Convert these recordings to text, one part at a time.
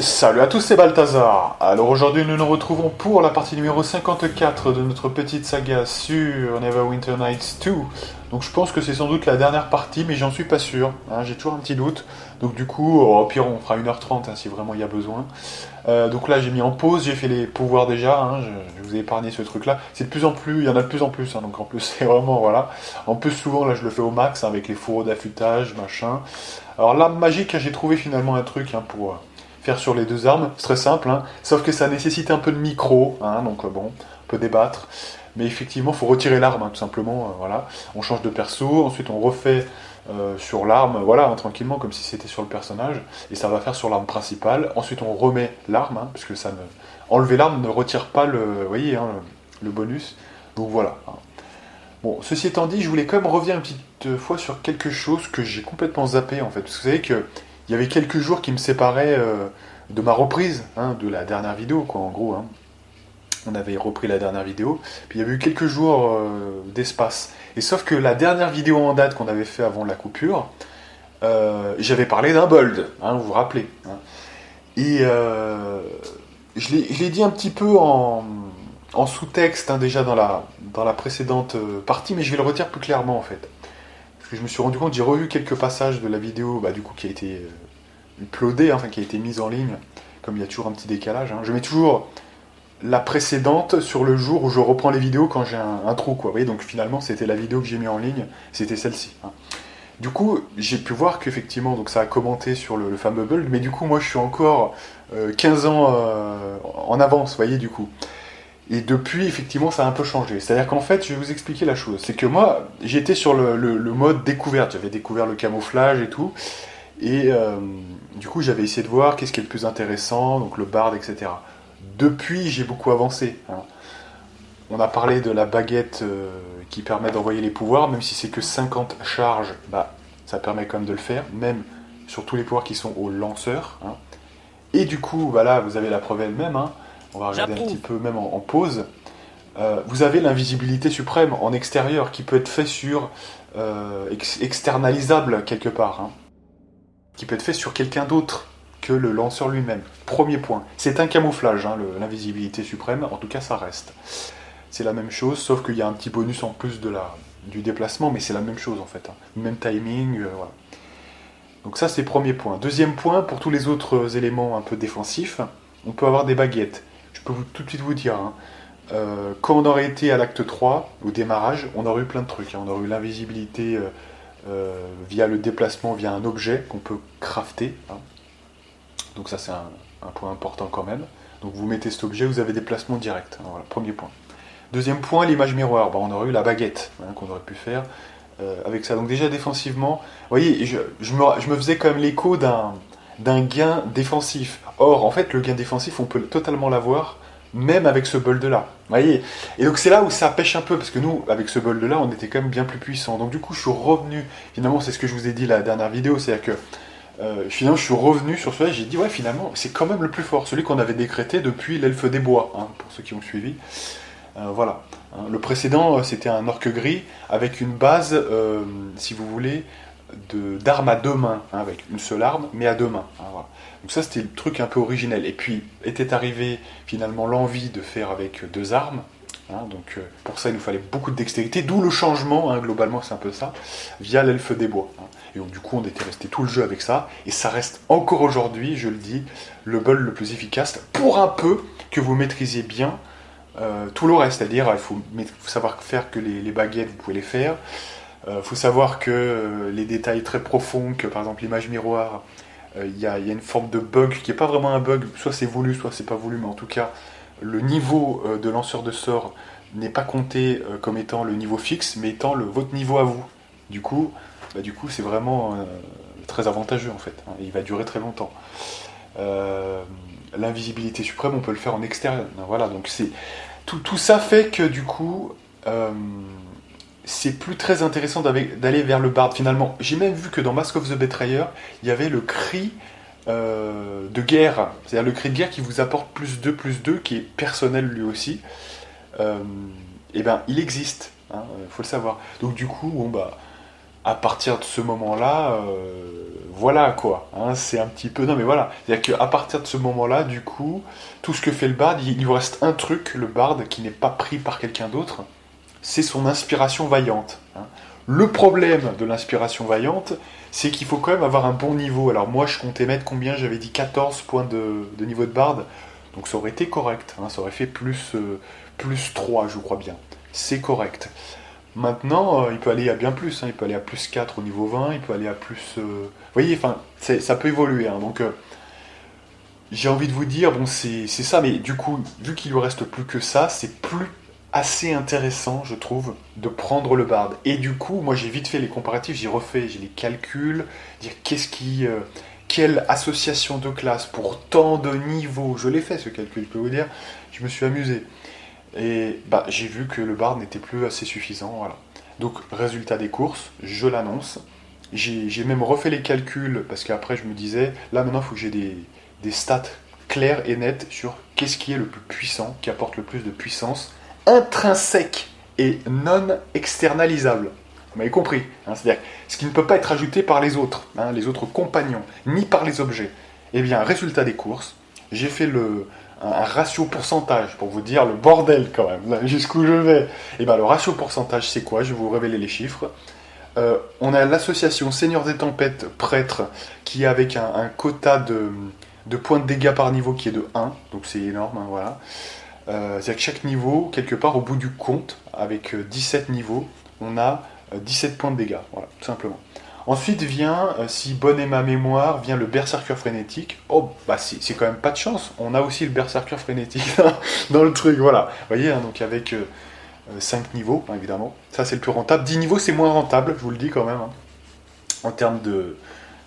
Salut à tous, c'est Balthazar. Alors aujourd'hui nous nous retrouvons pour la partie numéro 54 de notre petite saga sur Neverwinter Nights 2. Donc je pense que c'est sans doute la dernière partie, mais j'en suis pas sûr, hein, j'ai toujours un petit doute. Donc du coup, au pire on fera 1h30 hein, si vraiment il y a besoin. Donc là j'ai mis en pause, j'ai fait les pouvoirs déjà, hein, je vous ai épargné ce truc là. C'est de plus en plus, il y en a de plus en plus, hein, donc en plus c'est vraiment, voilà. En plus souvent là je le fais au max, hein, avec les fourreaux d'affûtage, machin. Alors l'arme magique, j'ai trouvé finalement un truc hein, pour faire sur les deux armes. C'est très simple, hein, sauf que ça nécessite un peu de micro, hein, donc bon, on peut débattre. Mais effectivement, il faut retirer l'arme, hein, tout simplement. Voilà. On change de perso, ensuite on refait sur l'arme, voilà, hein, tranquillement, comme si c'était sur le personnage. Et ça va faire sur l'arme principale. Ensuite, on remet l'arme, hein, parce que ça ne... enlever l'arme ne retire pas le, vous voyez, hein, le bonus. Donc voilà. Hein. Bon, ceci étant dit, je voulais quand même revenir une petite fois sur quelque chose que j'ai complètement zappé, en fait. Parce que vous savez que il y avait quelques jours qui me séparaient de ma reprise, hein, de la dernière vidéo, quoi, en gros. Hein. On avait repris la dernière vidéo, puis il y avait eu quelques jours d'espace. Et sauf que la dernière vidéo en date qu'on avait fait avant la coupure, j'avais parlé d'un bold, hein, vous vous rappelez. Hein. Et je l'ai dit un petit peu en sous-texte hein, déjà dans la précédente partie, mais je vais le redire plus clairement en fait. Parce que je me suis rendu compte, j'ai revu quelques passages de la vidéo bah, du coup qui a été uploadée, hein, enfin qui a été mise en ligne, comme il y a toujours un petit décalage. Hein. Je mets toujours la précédente sur le jour où je reprends les vidéos quand j'ai un trou, quoi. Vous voyez, donc finalement, c'était la vidéo que j'ai mis en ligne, c'était celle-ci. Hein. Du coup, j'ai pu voir qu'effectivement, donc ça a commenté sur le fameux build, mais du coup, moi, je suis encore 15 ans en avance, vous voyez, du coup. Et depuis, effectivement, ça a un peu changé. C'est-à-dire qu'en fait, je vais vous expliquer la chose. C'est que moi, j'étais sur le mode découverte. J'avais découvert le camouflage et tout. Et du coup, j'avais essayé de voir qu'est-ce qui est le plus intéressant, donc le bard, etc. Depuis, j'ai beaucoup avancé. Hein. On a parlé de la baguette qui permet d'envoyer les pouvoirs, même si c'est que 50 charges, bah, ça permet quand même de le faire, même sur tous les pouvoirs qui sont au lanceur. Hein. Et du coup, bah là, vous avez la preuve elle-même. Hein. On va regarder un petit peu, même en pause. Vous avez l'invisibilité suprême en extérieur qui peut être fait sur externalisable quelque part, hein, qui peut être fait sur quelqu'un d'autre que le lanceur lui-même. Premier point. C'est un camouflage, hein, l'invisibilité suprême, en tout cas ça reste. C'est la même chose, sauf qu'il y a un petit bonus en plus du déplacement, mais c'est la même chose en fait. Hein. Même timing, voilà. Donc ça c'est le premier point. Deuxième point, pour tous les autres éléments un peu défensifs, on peut avoir des baguettes. Je peux tout de suite vous dire, hein, quand on aurait été à l'acte 3, au démarrage, on aurait eu plein de trucs. Hein. On aurait eu l'invisibilité via le déplacement, via un objet qu'on peut crafter. Hein. Donc ça c'est un point important quand même. Donc vous mettez cet objet, vous avez des placements directs. Hein, voilà, premier point. Deuxième point, l'image miroir. Bah, on aurait eu la baguette hein, qu'on aurait pu faire avec ça. Donc déjà défensivement, vous voyez, je me faisais quand même l'écho d'un gain défensif. Or, en fait, le gain défensif, on peut totalement l'avoir même avec ce build-là. Vous voyez. Et donc c'est là où ça pêche un peu, parce que nous, avec ce build-là, on était quand même bien plus puissants. Donc du coup, je suis revenu, finalement, c'est ce que je vous ai dit la dernière vidéo, c'est-à-dire que finalement, je suis revenu sur cela et j'ai dit, ouais, finalement, c'est quand même le plus fort, celui qu'on avait décrété depuis l'elfe des bois, hein, pour ceux qui ont suivi. Voilà. Hein, le précédent, c'était un orque gris avec une base, si vous voulez, d'armes à deux mains, hein, avec une seule arme, mais à deux mains. Hein, voilà. Donc ça, c'était le truc un peu originel. Et puis, était arrivé finalement l'envie de faire avec deux armes. Hein, donc pour ça, il nous fallait beaucoup de dextérité, d'où le changement, hein, globalement, c'est un peu ça, via l'elfe des bois. Hein. Et donc du coup, on était resté tout le jeu avec ça, et ça reste encore aujourd'hui, je le dis, le build le plus efficace, pour un peu que vous maîtrisiez bien tout le reste. C'est-à-dire, il faut savoir faire que les baguettes, vous pouvez les faire. Il faut savoir que les détails très profonds, que par exemple l'image miroir, il y a une forme de bug qui n'est pas vraiment un bug, soit c'est voulu, soit c'est pas voulu, mais en tout cas, le niveau de lanceur de sort n'est pas compté comme étant le niveau fixe, mais étant votre niveau à vous. Du coup, c'est vraiment très avantageux en fait. Hein, et il va durer très longtemps. L'invisibilité suprême, on peut le faire en extérieur. Voilà, donc c'est tout ça fait que du coup, c'est plus très intéressant d'aller vers le bard finalement. J'ai même vu que dans Mask of the Betrayer, il y avait le cri de guerre, c'est-à-dire le cri de guerre qui vous apporte plus 2, qui est personnel lui aussi. Et ben, il existe, hein, faut le savoir. Donc du coup, bon bah, à partir de ce moment-là, voilà quoi. Hein, c'est un petit peu. Non mais voilà. C'est-à-dire qu'à partir de ce moment-là, du coup, tout ce que fait le barde, il lui reste un truc, le barde, qui n'est pas pris par quelqu'un d'autre, c'est son inspiration vaillante. Hein. Le problème de l'inspiration vaillante, c'est qu'il faut quand même avoir un bon niveau. Alors moi, je comptais mettre combien? J'avais dit 14 points de niveau de barde. Donc ça aurait été correct. Hein, ça aurait fait plus 3, je crois bien. C'est correct. Maintenant, il peut aller à bien plus, hein. Il peut aller à plus 4 au niveau 20, il peut aller à plus... Vous voyez, enfin, ça peut évoluer. Hein. Donc, j'ai envie de vous dire, bon, c'est ça, mais du coup, vu qu'il lui reste plus que ça, c'est plus assez intéressant, je trouve, de prendre le barde. Et du coup, moi, j'ai vite fait les comparatifs, j'ai refait, j'ai les calculs, dire quelle association de classes pour tant de niveaux, je l'ai fait ce calcul, je peux vous dire, je me suis amusé. Et bah, j'ai vu que le bar n'était plus assez suffisant. Voilà. Donc, résultat des courses, je l'annonce. J'ai même refait les calculs parce qu'après, je me disais, là maintenant, il faut que j'ai des stats claires et nettes sur qu'est-ce qui est le plus puissant, qui apporte le plus de puissance, intrinsèque et non externalisable. Vous m'avez compris, hein, c'est-à-dire ce qui ne peut pas être ajouté par les autres, hein, les autres compagnons, ni par les objets. Eh bien, résultat des courses, j'ai fait un ratio pourcentage pour vous dire le bordel quand même, jusqu'où je vais. Et bien le ratio pourcentage c'est quoi? Je vais vous révéler les chiffres. On a l'association Seigneur des Tempêtes Prêtre qui est avec un quota de points de dégâts par niveau qui est de 1, donc c'est énorme, hein, voilà. C'est-à-dire que chaque niveau, quelque part au bout du compte, avec 17 niveaux, on a 17 points de dégâts, voilà, tout simplement. Ensuite vient, si bonne est ma mémoire, vient le berserker frénétique. Oh, bah c'est quand même pas de chance. On a aussi le berserker frénétique dans le truc, voilà. Vous voyez, hein, donc avec 5 niveaux, hein, évidemment. Ça, c'est le plus rentable. 10 niveaux, c'est moins rentable, je vous le dis quand même. Hein, en termes de...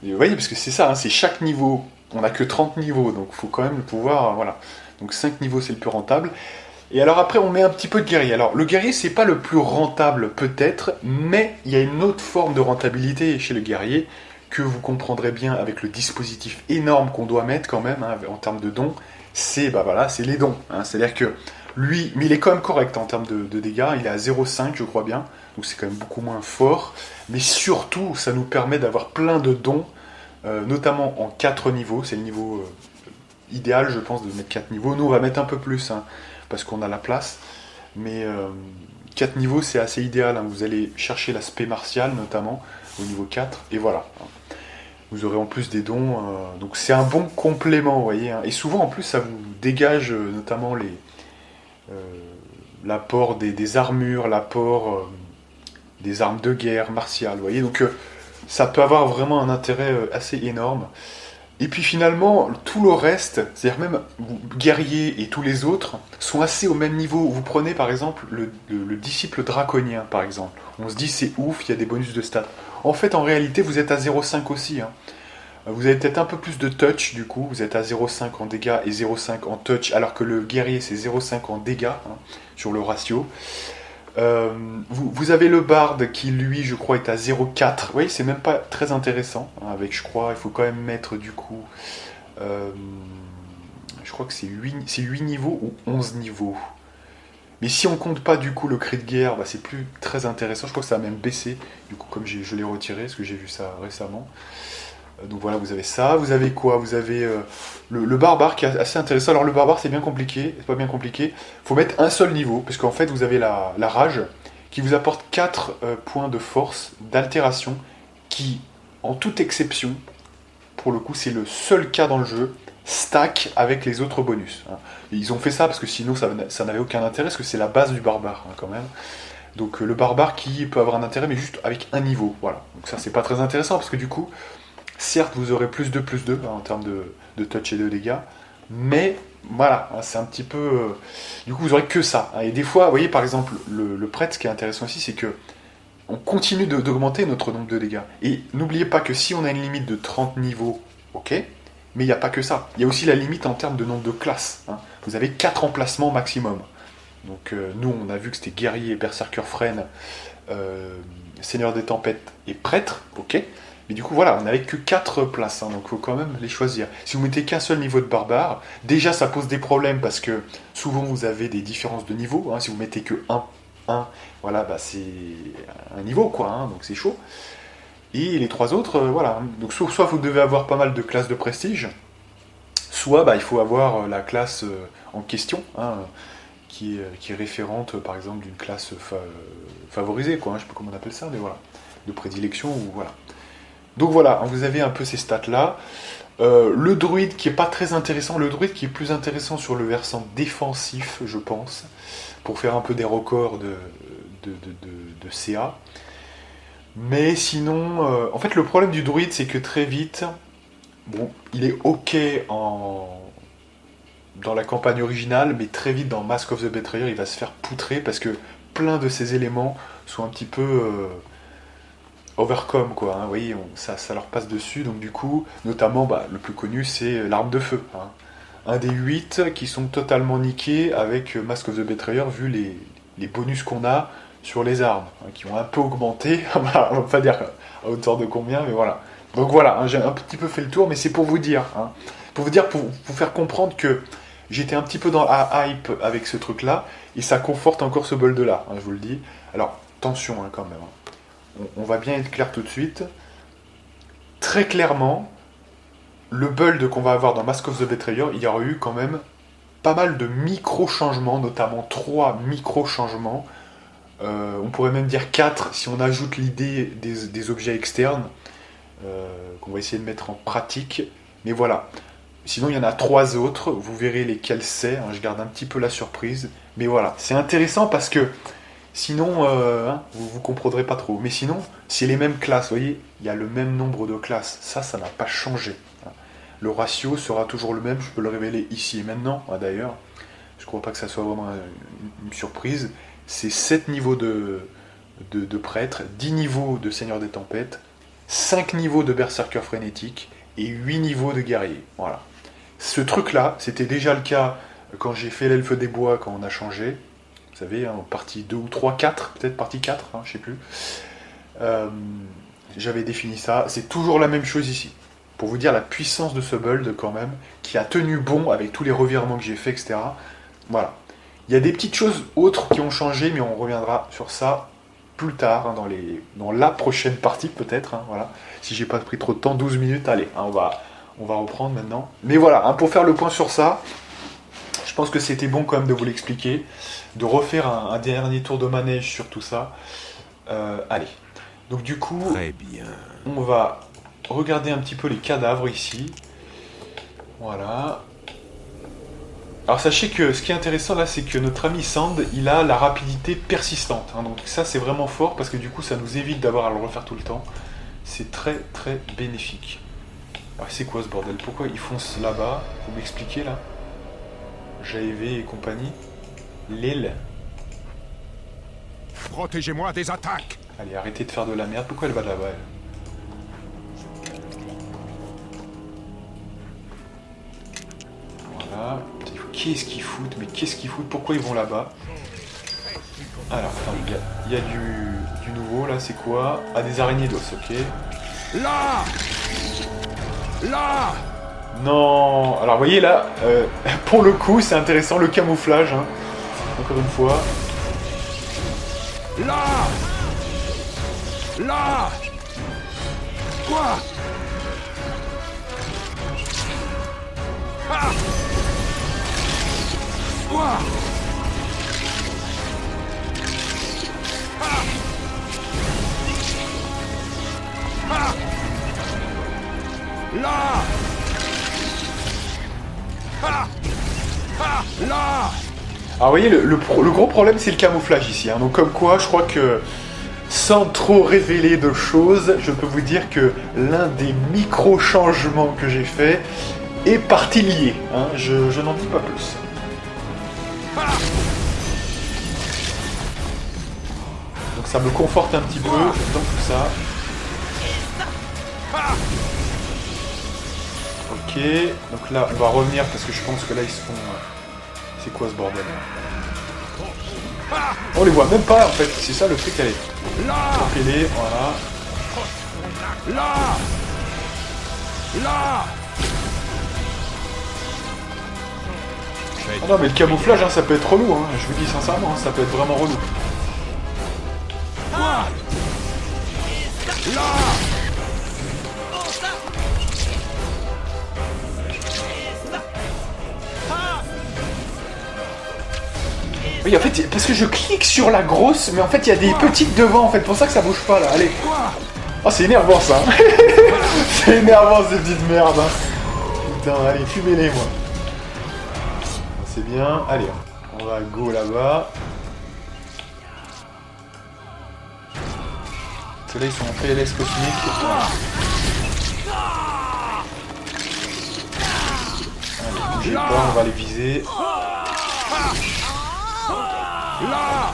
Vous voyez, parce que c'est ça, hein, c'est chaque niveau. On n'a que 30 niveaux, donc il faut quand même le pouvoir... voilà. Donc 5 niveaux, c'est le plus rentable. Et alors après, on met un petit peu de guerrier. Alors, le guerrier, c'est pas le plus rentable, peut-être, mais il y a une autre forme de rentabilité chez le guerrier que vous comprendrez bien avec le dispositif énorme qu'on doit mettre quand même, hein, en termes de dons. C'est bah voilà, c'est les dons. Hein. C'est-à-dire que lui, mais il est quand même correct en termes de dégâts. Il est à 0,5, je crois bien. Donc c'est quand même beaucoup moins fort. Mais surtout, ça nous permet d'avoir plein de dons, notamment en 4 niveaux. C'est le niveau idéal, je pense, de mettre 4 niveaux. Nous, on va mettre un peu plus, hein, parce qu'on a la place. Mais 4 niveaux, c'est assez idéal. Hein. Vous allez chercher l'aspect martial, notamment, au niveau 4. Et voilà. Vous aurez en plus des dons. Donc c'est un bon complément, vous voyez. Hein. Et souvent, en plus, ça vous dégage notamment l'apport des armures, l'apport des armes de guerre martiales, vous voyez. Donc ça peut avoir vraiment un intérêt assez énorme. Et puis finalement, tout le reste, c'est-à-dire même guerrier et tous les autres, sont assez au même niveau. Vous prenez par exemple le disciple draconien, par exemple. On se dit c'est ouf, il y a des bonus de stats. En fait, en réalité, vous êtes à 0,5 aussi. Hein. Vous avez peut-être un peu plus de touch du coup, vous êtes à 0,5 en dégâts et 0,5 en touch, alors que le guerrier c'est 0,5 en dégâts, hein, sur le ratio. Vous avez le barde qui lui je crois est à 0,4. Oui, c'est même pas très intéressant, hein, avec je crois il faut quand même mettre du coup je crois que c'est 8 niveaux ou 11 niveaux. Mais si on compte pas du coup le cri de guerre, bah, c'est plus très intéressant. Je crois que ça a même baissé du coup comme je l'ai retiré parce que j'ai vu ça récemment. Donc voilà, vous avez ça. Vous avez quoi? Vous avez le barbare qui est assez intéressant. Alors le barbare c'est bien compliqué, c'est pas bien compliqué. Faut mettre un seul niveau, parce qu'en fait vous avez la rage qui vous apporte 4 points de force, d'altération, qui, en toute exception, pour le coup c'est le seul cas dans le jeu, stack avec les autres bonus. Hein. Ils ont fait ça parce que sinon ça n'avait aucun intérêt, parce que c'est la base du barbare hein, quand même. Donc le barbare qui peut avoir un intérêt, mais juste avec un niveau. Voilà. Donc ça c'est pas très intéressant, parce que du coup, certes, vous aurez plus 2 hein, en termes de touch et de dégâts, mais voilà, hein, c'est un petit peu... du coup, vous aurez que ça. Hein, et des fois, vous voyez, par exemple, le prêtre, ce qui est intéressant aussi, c'est que on continue d'augmenter notre nombre de dégâts. Et n'oubliez pas que si on a une limite de 30 niveaux, ok, mais il n'y a pas que ça. Il y a aussi la limite en termes de nombre de classes. Hein. Vous avez 4 emplacements maximum. Donc nous, on a vu que c'était guerrier, berserker, frêne, seigneur des tempêtes et prêtre, ok. Mais du coup, voilà, on n'avait que 4 places, hein, donc il faut quand même les choisir. Si vous mettez qu'un seul niveau de barbare, déjà ça pose des problèmes parce que souvent vous avez des différences de niveau. Hein, si vous mettez que 1, voilà, bah c'est un niveau quoi, hein, donc c'est chaud. Et les 3 autres, voilà. Donc soit vous devez avoir pas mal de classes de prestige, soit bah, il faut avoir la classe en question, hein, qui est référente par exemple d'une classe favorisée, quoi, hein, je sais pas comment on appelle ça, mais voilà, de prédilection, ou voilà. Donc voilà, vous avez un peu ces stats-là. Le druide qui est pas très intéressant, le druide qui est plus intéressant sur le versant défensif, je pense, pour faire un peu des records de CA. Mais sinon, en fait, le problème du druide, c'est que très vite, bon, il est ok dans la campagne originale, mais très vite dans Mask of the Betrayer, il va se faire poutrer parce que plein de ces éléments sont un petit peu overcome, quoi. Hein, vous voyez, ça leur passe dessus, donc du coup, notamment, bah, le plus connu, c'est l'arme de feu. Hein. Un des 8 qui sont totalement niqués avec Mask of the Betrayer, vu les bonus qu'on a sur les armes, hein, qui ont un peu augmenté, on va pas dire à hauteur de combien, mais voilà. Donc voilà, hein, j'ai un petit peu fait le tour, mais c'est pour vous dire, hein, pour vous faire comprendre que j'étais un petit peu dans la hype avec ce truc-là, et ça conforte encore ce build-là, hein, je vous le dis. Alors, attention hein, quand même, hein. On va bien être clair tout de suite. Très clairement, le build qu'on va avoir dans Mask of the Betrayer, il y aura eu quand même pas mal de micro-changements, notamment 3 micro-changements. On pourrait même dire 4 si on ajoute l'idée des objets externes qu'on va essayer de mettre en pratique. Mais voilà. Sinon, il y en a 3 autres. Vous verrez lesquels c'est. Hein, je garde un petit peu la surprise. Mais voilà. C'est intéressant parce que sinon, hein, vous comprendrez pas trop. Mais sinon, c'est les mêmes classes. Vous voyez, il y a le même nombre de classes. Ça n'a pas changé. Hein. Le ratio sera toujours le même. Je peux le révéler ici et maintenant, hein, d'ailleurs. Je ne crois pas que ça soit vraiment une surprise. C'est 7 niveaux de prêtre, 10 niveaux de seigneur des tempêtes, 5 niveaux de berserker frénétique et 8 niveaux de guerrier. Voilà. Ce truc-là, c'était déjà le cas quand j'ai fait l'elfe des bois, quand on a changé. Vous savez, hein, partie 2 ou 3, 4, peut-être partie 4, hein, je sais plus. J'avais défini ça. C'est toujours la même chose ici. Pour vous dire la puissance de ce build quand même, qui a tenu bon avec tous les revirements que j'ai fait, etc. Voilà. Il y a des petites choses autres qui ont changé, mais on reviendra sur ça plus tard, hein, dans la prochaine partie peut-être. Hein, voilà. Si j'ai pas pris trop de temps, 12 minutes, allez, hein, on va reprendre maintenant. Mais voilà, hein, pour faire le point sur ça, je pense que c'était bon quand même de vous l'expliquer, de refaire un dernier tour de manège sur tout ça. Allez. Donc du coup, très bien. On va regarder un petit peu les cadavres ici. Voilà. Alors sachez que ce qui est intéressant là, c'est que notre ami Sand, il a la rapidité persistante. Hein, donc ça c'est vraiment fort parce que du coup ça nous évite d'avoir à le refaire tout le temps. C'est très très bénéfique. Alors c'est quoi ce bordel? Pourquoi ils foncent là-bas? Vous m'expliquez là? JV et compagnie. L'île. Protégez-moi des attaques. Allez, arrêtez de faire de la merde. Pourquoi elle va là-bas elle? Voilà. Qu'est-ce qu'ils foutent? Mais qu'est-ce qu'ils foutent? Pourquoi ils vont là-bas? Alors, attends, il y a du nouveau, là, c'est quoi? Ah, des araignées d'os, ok. Là. Là. Non. Alors, vous voyez, là, pour le coup, c'est intéressant, le camouflage, hein. Encore une fois. Là. Là. Quoi? Ah. Quoi? Ah. Ah. Là. Ah. Ah. Là. Alors, vous voyez, le gros problème, c'est le camouflage ici. Hein. Donc, comme quoi, je crois que, sans trop révéler de choses, je peux vous dire que l'un des micro-changements que j'ai fait est parti lié. Hein. Je n'en dis pas plus. Donc ça me conforte un petit peu dans tout ça. Ok, donc là on va revenir parce que je pense que là ils se font... C'est quoi ce bordel? On les voit même pas en fait, c'est ça le truc, allez. Tapez-les, voilà. Là. Là. Ah non mais le camouflage hein, ça peut être relou, hein. Je vous dis sincèrement, hein, ça peut être vraiment relou. Là. Oui, en fait, parce que je clique sur la grosse, mais en fait, il y a des petites devant, en fait. C'est pour ça que ça bouge pas, là. Allez. Oh, c'est énervant, ça. C'est énervant, ces petites merdes. Putain, allez, fumez-les, moi. C'est bien. Allez, on va go là-bas. Ceux-là, ils sont en PLS cosmique. Allez, bougez pas, on va les viser. Là.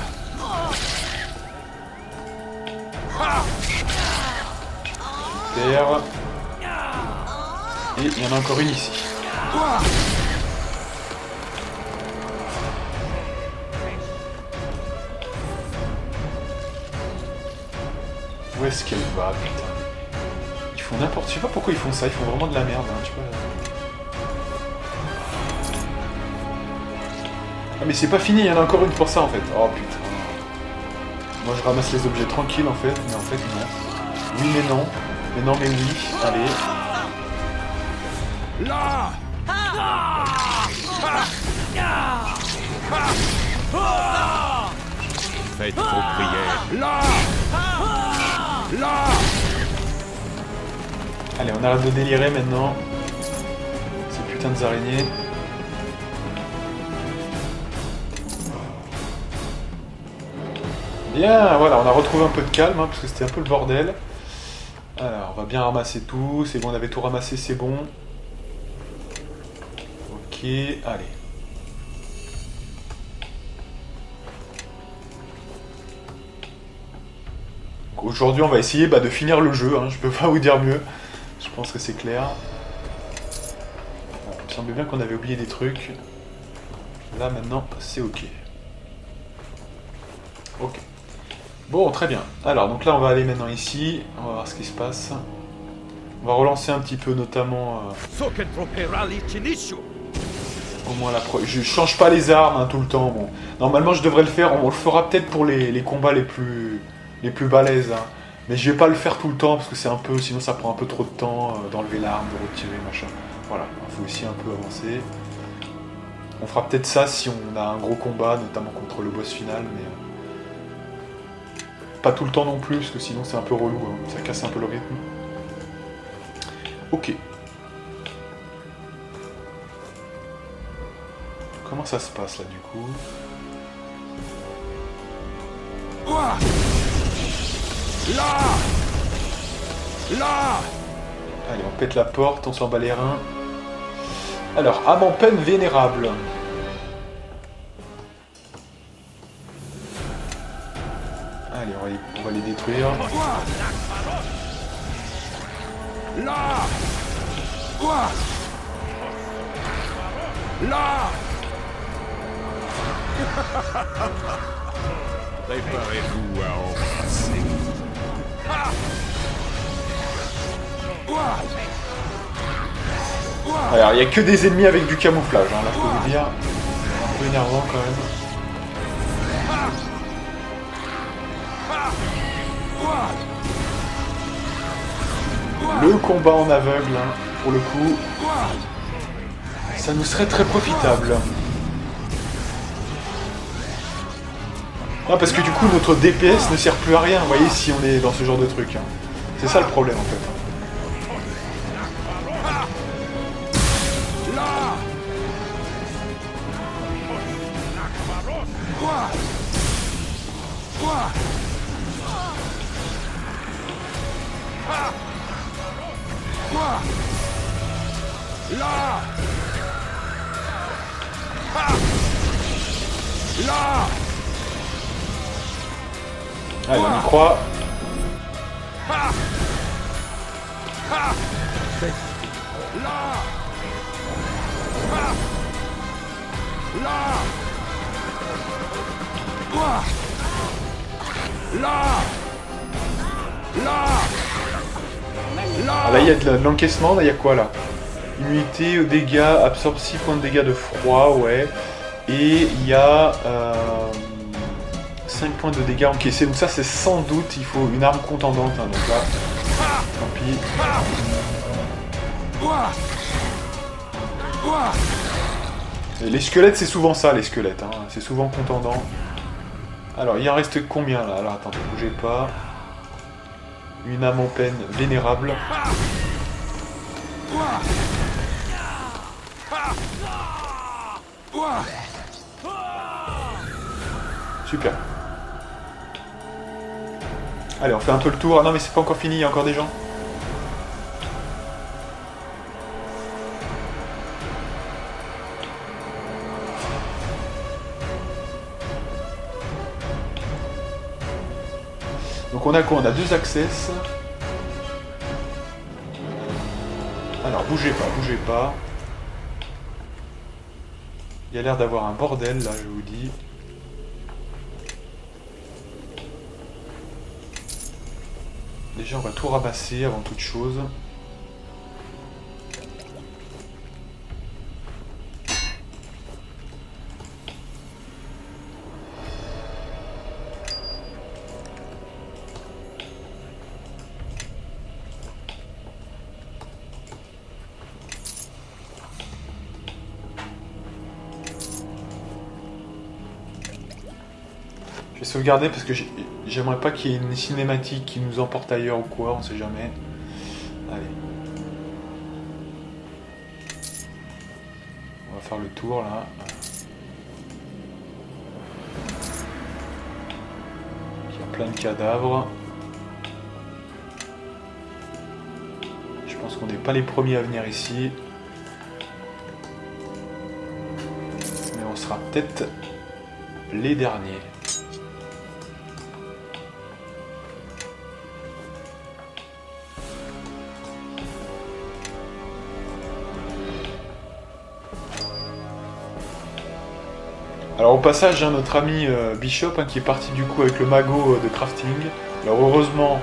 Super. Et il y en a encore une ici. Où est-ce qu'elle va, putain? Ils font n'importe... Je sais pas pourquoi ils font ça, ils font vraiment de la merde, hein, tu vois. Ah mais c'est pas fini, il y en a encore une pour ça en fait. Oh putain. Moi je ramasse les objets tranquilles en fait, mais en fait non. Oui mais non. Mais non mais oui. Allez. Là. Faites vos prières. Là. Là. Allez, on arrête de délirer maintenant. Ces putains de araignées. Bien, voilà, on a retrouvé un peu de calme, hein, parce que c'était un peu le bordel. Alors, on va bien ramasser tout. C'est bon, on avait tout ramassé, c'est bon. Ok, allez. Aujourd'hui, on va essayer de finir le jeu, hein, je peux pas vous dire mieux. Je pense que c'est clair. Bon, il me semblait bien qu'on avait oublié des trucs. Là, maintenant, c'est ok. Ok. Bon, très bien. Alors, donc là, on va aller maintenant ici. On va voir ce qui se passe. On va relancer un petit peu, notamment... au moins la je change pas les armes hein, tout le temps. Bon. Normalement, je devrais le faire. On le fera peut-être pour les combats les plus balèzes. Hein. Mais je vais pas le faire tout le temps, parce que c'est un peu... Sinon, ça prend un peu trop de temps d'enlever l'arme, de retirer, machin. Voilà, il faut aussi un peu avancer. On fera peut-être ça si on a un gros combat, notamment contre le boss final, mais... pas tout le temps non plus, parce que sinon c'est un peu relou, hein. Ça casse un peu le rythme. Ok. Comment ça se passe là du coup? Là. Là. Allez, on pète la porte, on s'en bat les reins. Alors, âme en peine vénérable. Allez, on va les détruire. Là. Là. Préparez-vous à en passer. Alors, il n'y a que des ennemis avec du camouflage, hein, là, faut vous dire. C'est un peu énervant quand même. Le combat en aveugle, hein, pour le coup, ça nous serait très profitable. Non, parce que du coup, notre DPS ne sert plus à rien, vous voyez, si on est dans ce genre de truc. Hein. C'est ça le problème, en fait. Allez, on y croit. Ah là, il y a de l'encaissement, là, il y a quoi, là? Immunité aux dégâts, absorbe 6 points de dégâts de froid, ouais. Et il y a 5 points de dégâts encaissés. Donc ça, c'est sans doute, il faut une arme contendante. Hein, donc là, tant pis. Et les squelettes, c'est souvent ça, les squelettes. Hein. C'est souvent contendant. Alors, il en reste combien, là? Alors, attendez, bougez pas. Une âme en peine vénérable. Super. Allez, on fait un peu le tour. Ah non, mais c'est pas encore fini, il y a encore des gens. Donc on a quoi? On a 2 access. Alors bougez pas, bougez pas. Il y a l'air d'avoir un bordel là, je vous dis. Déjà on va tout ramasser avant toute chose. Je vais sauvegarder parce que j'aimerais pas qu'il y ait une cinématique qui nous emporte ailleurs ou quoi, on sait jamais. Allez. On va faire le tour là. Il y a plein de cadavres. Je pense qu'on n'est pas les premiers à venir ici. Mais on sera peut-être les derniers. Alors au passage, hein, notre ami Bishop qui est parti du coup avec le magot de crafting. Alors heureusement,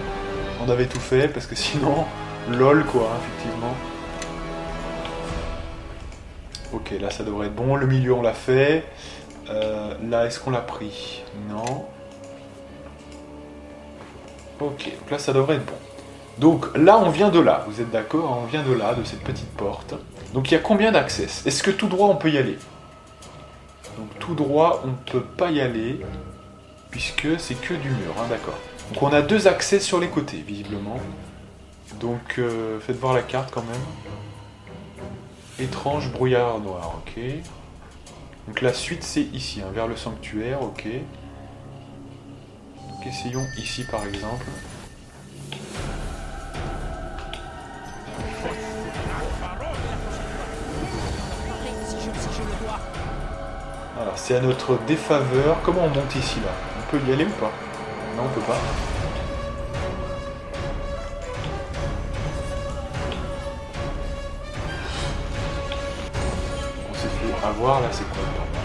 on avait tout fait parce que sinon, lol quoi, effectivement. Ok, là ça devrait être bon. Le milieu on l'a fait. Là, est-ce qu'on l'a pris? Non. Ok, donc là ça devrait être bon. Donc là on vient de là, vous êtes d'accord? On vient de là, de cette petite porte. Donc il y a combien d'accès? Est-ce que tout droit on peut y aller? Donc tout droit, on ne peut pas y aller, puisque c'est que du mur, hein, d'accord. Donc on a 2 accès sur les côtés, visiblement. Donc faites voir la carte quand même. Étrange brouillard noir, ok. Donc la suite c'est ici, hein, vers le sanctuaire, ok. Donc essayons ici par exemple. Alors c'est à notre défaveur. Comment on monte ici là? On peut y aller ou pas? Non, on peut pas. On s'est fait avoir là, c'est quoi le bordel?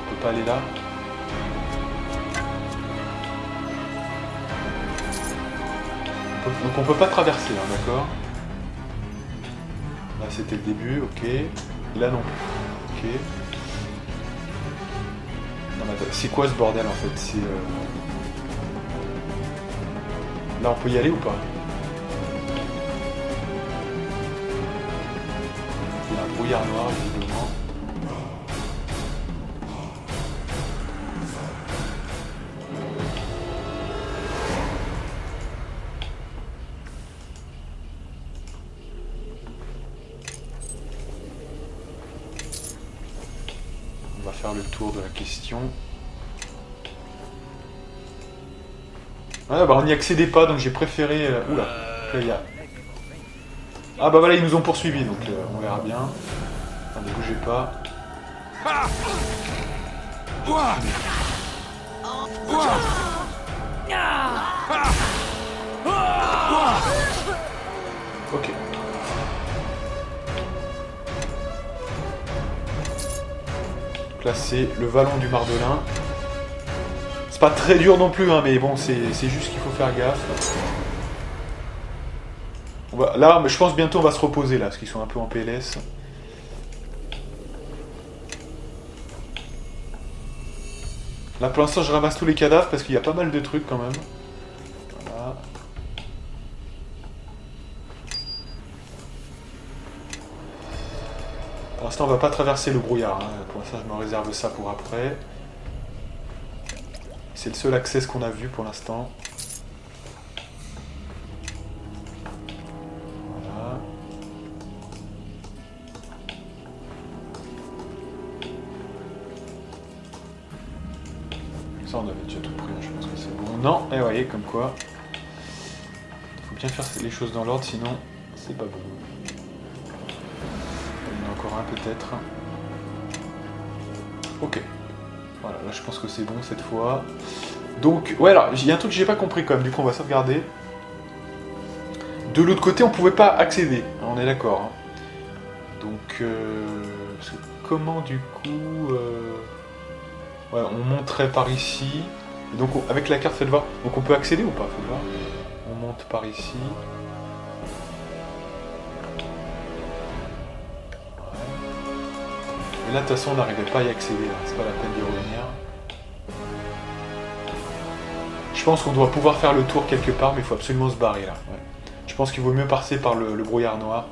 On peut pas aller là? Donc on peut pas traverser, hein, d'accord? Là c'était le début, ok. Là non plus, ok. Non, mais c'est quoi ce bordel en fait? C'est là on peut y aller ou pas? Il y a un brouillard noir visiblement. On va faire le tour de la question. Ah bah on n'y accédait pas donc j'ai préféré... Oula, là il y a... Ah bah voilà ils nous ont poursuivis donc on verra bien. Ne bougez pas. Ok. Donc là c'est le vallon du Mardelin. C'est pas très dur non plus, hein, mais bon, c'est juste qu'il faut faire gaffe. Là, je pense bientôt on va se reposer là, parce qu'ils sont un peu en PLS. Là pour l'instant je ramasse tous les cadavres parce qu'il y a pas mal de trucs quand même. Voilà. l'instant, on va pas traverser le brouillard. Hein. Pour l'instant, je me réserve ça pour après. C'est le seul accès qu'on a vu pour l'instant. Voilà. Ça, on avait déjà tout pris, je pense que c'est bon. Non, et voyez, comme quoi. Il faut bien faire les choses dans l'ordre, sinon, c'est pas bon. Il y en a encore un peut-être. Ok. Voilà, là je pense que c'est bon cette fois. Donc, ouais, alors, il y a un truc que j'ai pas compris quand même, du coup on va sauvegarder. De l'autre côté, on pouvait pas accéder, on est d'accord. Hein. Donc, parce que comment du coup... Ouais, on monterait par ici. Et donc, avec la carte, faites voir. Donc on peut accéder ou pas, faites voir. On monte par ici. Et là, de toute façon, on n'arrivait pas à y accéder, là. C'est pas la peine d'y revenir. Je pense qu'on doit pouvoir faire le tour quelque part, mais il faut absolument se barrer, là. Ouais. Je pense qu'il vaut mieux passer par le brouillard noir.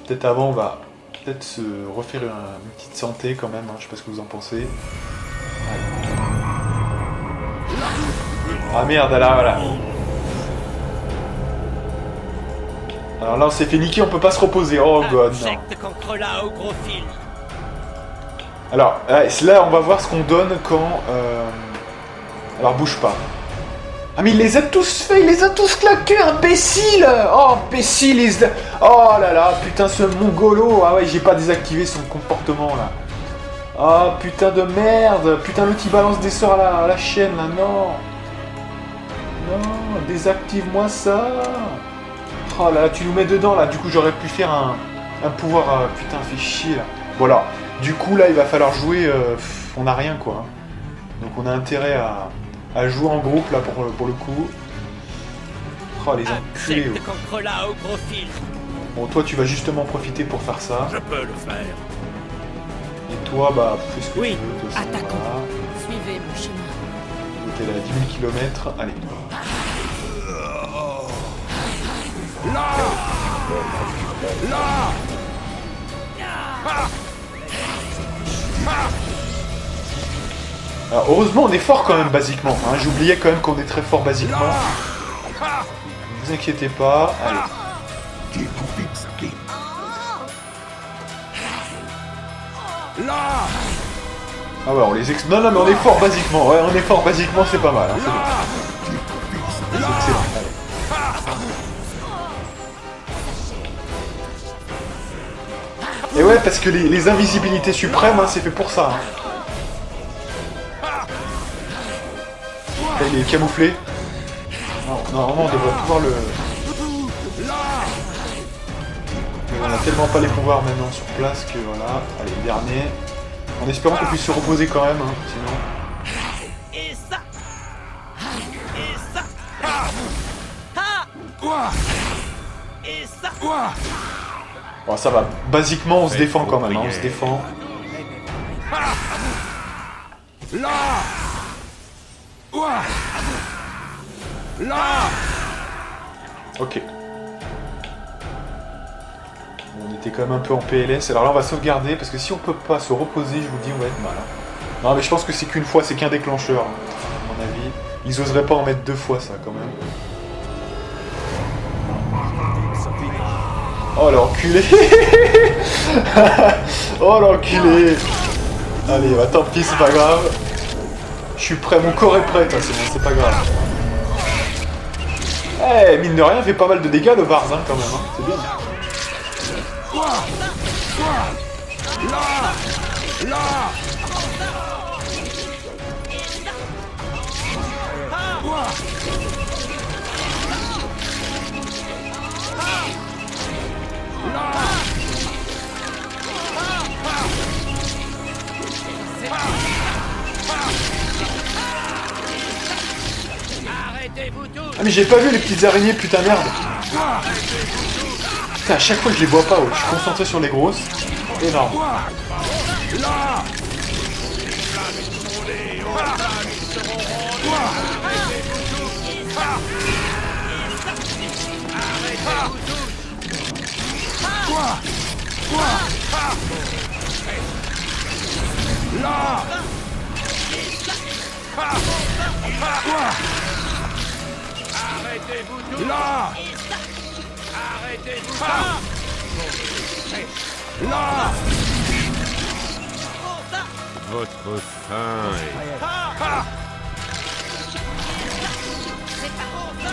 Peut-être avant, on va peut-être se refaire une petite santé, quand même. Hein. Je sais pas ce que vous en pensez. Allez. Ah merde, là, voilà. Alors là, on s'est fait niquer, on peut pas se reposer. Oh god, non. Alors, là, on va voir ce qu'on donne quand... Alors, bouge pas. Ah, mais il les a tous faits, il les a tous claqués, imbécile. Oh, imbécile, oh là là, putain, ce mongolo. Ah ouais, j'ai pas désactivé son comportement, là. Ah, putain de merde. Putain, l'autre, il balance des sorts à la chaîne, là, non. Non, désactive-moi ça. Oh là là, tu nous mets dedans là, du coup j'aurais pu faire un pouvoir, putain, fait chier là. Voilà, du coup là il va falloir jouer, on n'a rien quoi. Donc on a intérêt à jouer en groupe là pour le coup. Oh les enculés. Bon toi tu vas justement profiter pour faire ça. Je peux le faire. Et toi bah fais ce que tu veux. De toute façon, attaquons. voilà. Suivez mon chemin. T'es là à 10 000 km, allez. Là! Là! Alors heureusement on est fort quand même basiquement, hein. J'oubliais quand même qu'on est très fort basiquement. Ne vous inquiétez pas, allez. Là! Ah ouais on les Non non mais on est fort basiquement, ouais on est fort basiquement c'est pas mal, hein. C'est bon. C'est excellent, allez. Et ouais, parce que les invisibilités suprêmes, hein, c'est fait pour ça. Hein. Là, il est camouflé. Non, normalement, on devrait pouvoir le... Mais on a tellement pas les pouvoirs maintenant sur place que voilà. Allez, le dernier. En espérant qu'on puisse se reposer quand même, hein, sinon... Et ça. Et ça. Et ça. Bon, ça va. Basiquement, on se défend quand même, hein, on se défend. Là! Là! Ok. Bon, on était quand même un peu en PLS. Alors là, on va sauvegarder, parce que si on peut pas se reposer, je vous dis, on va être mal. Hein. Non, mais je pense que c'est qu'une fois, c'est qu'un déclencheur, hein, à mon avis. Ils oseraient pas en mettre 2 fois, ça, quand même. Oh l'enculé. Oh l'enculé. Allez, bah tant pis, c'est pas grave. Je suis prêt, mon corps est prêt, hein, c'est bon, c'est pas grave. Eh, mine de rien, il fait pas mal de dégâts le Vars, hein, quand même, hein. C'est bien. Ah mais j'ai pas vu les petites araignées, putain merde. Putain, à chaque fois que je les vois pas, ouais. Je suis concentré sur les grosses. Énorme. Là. Arrêtez-vous tous. Là. Et ça. Arrêtez-vous tous. Là. Oh, ça. Votre fin est... C'est pas bon, ça.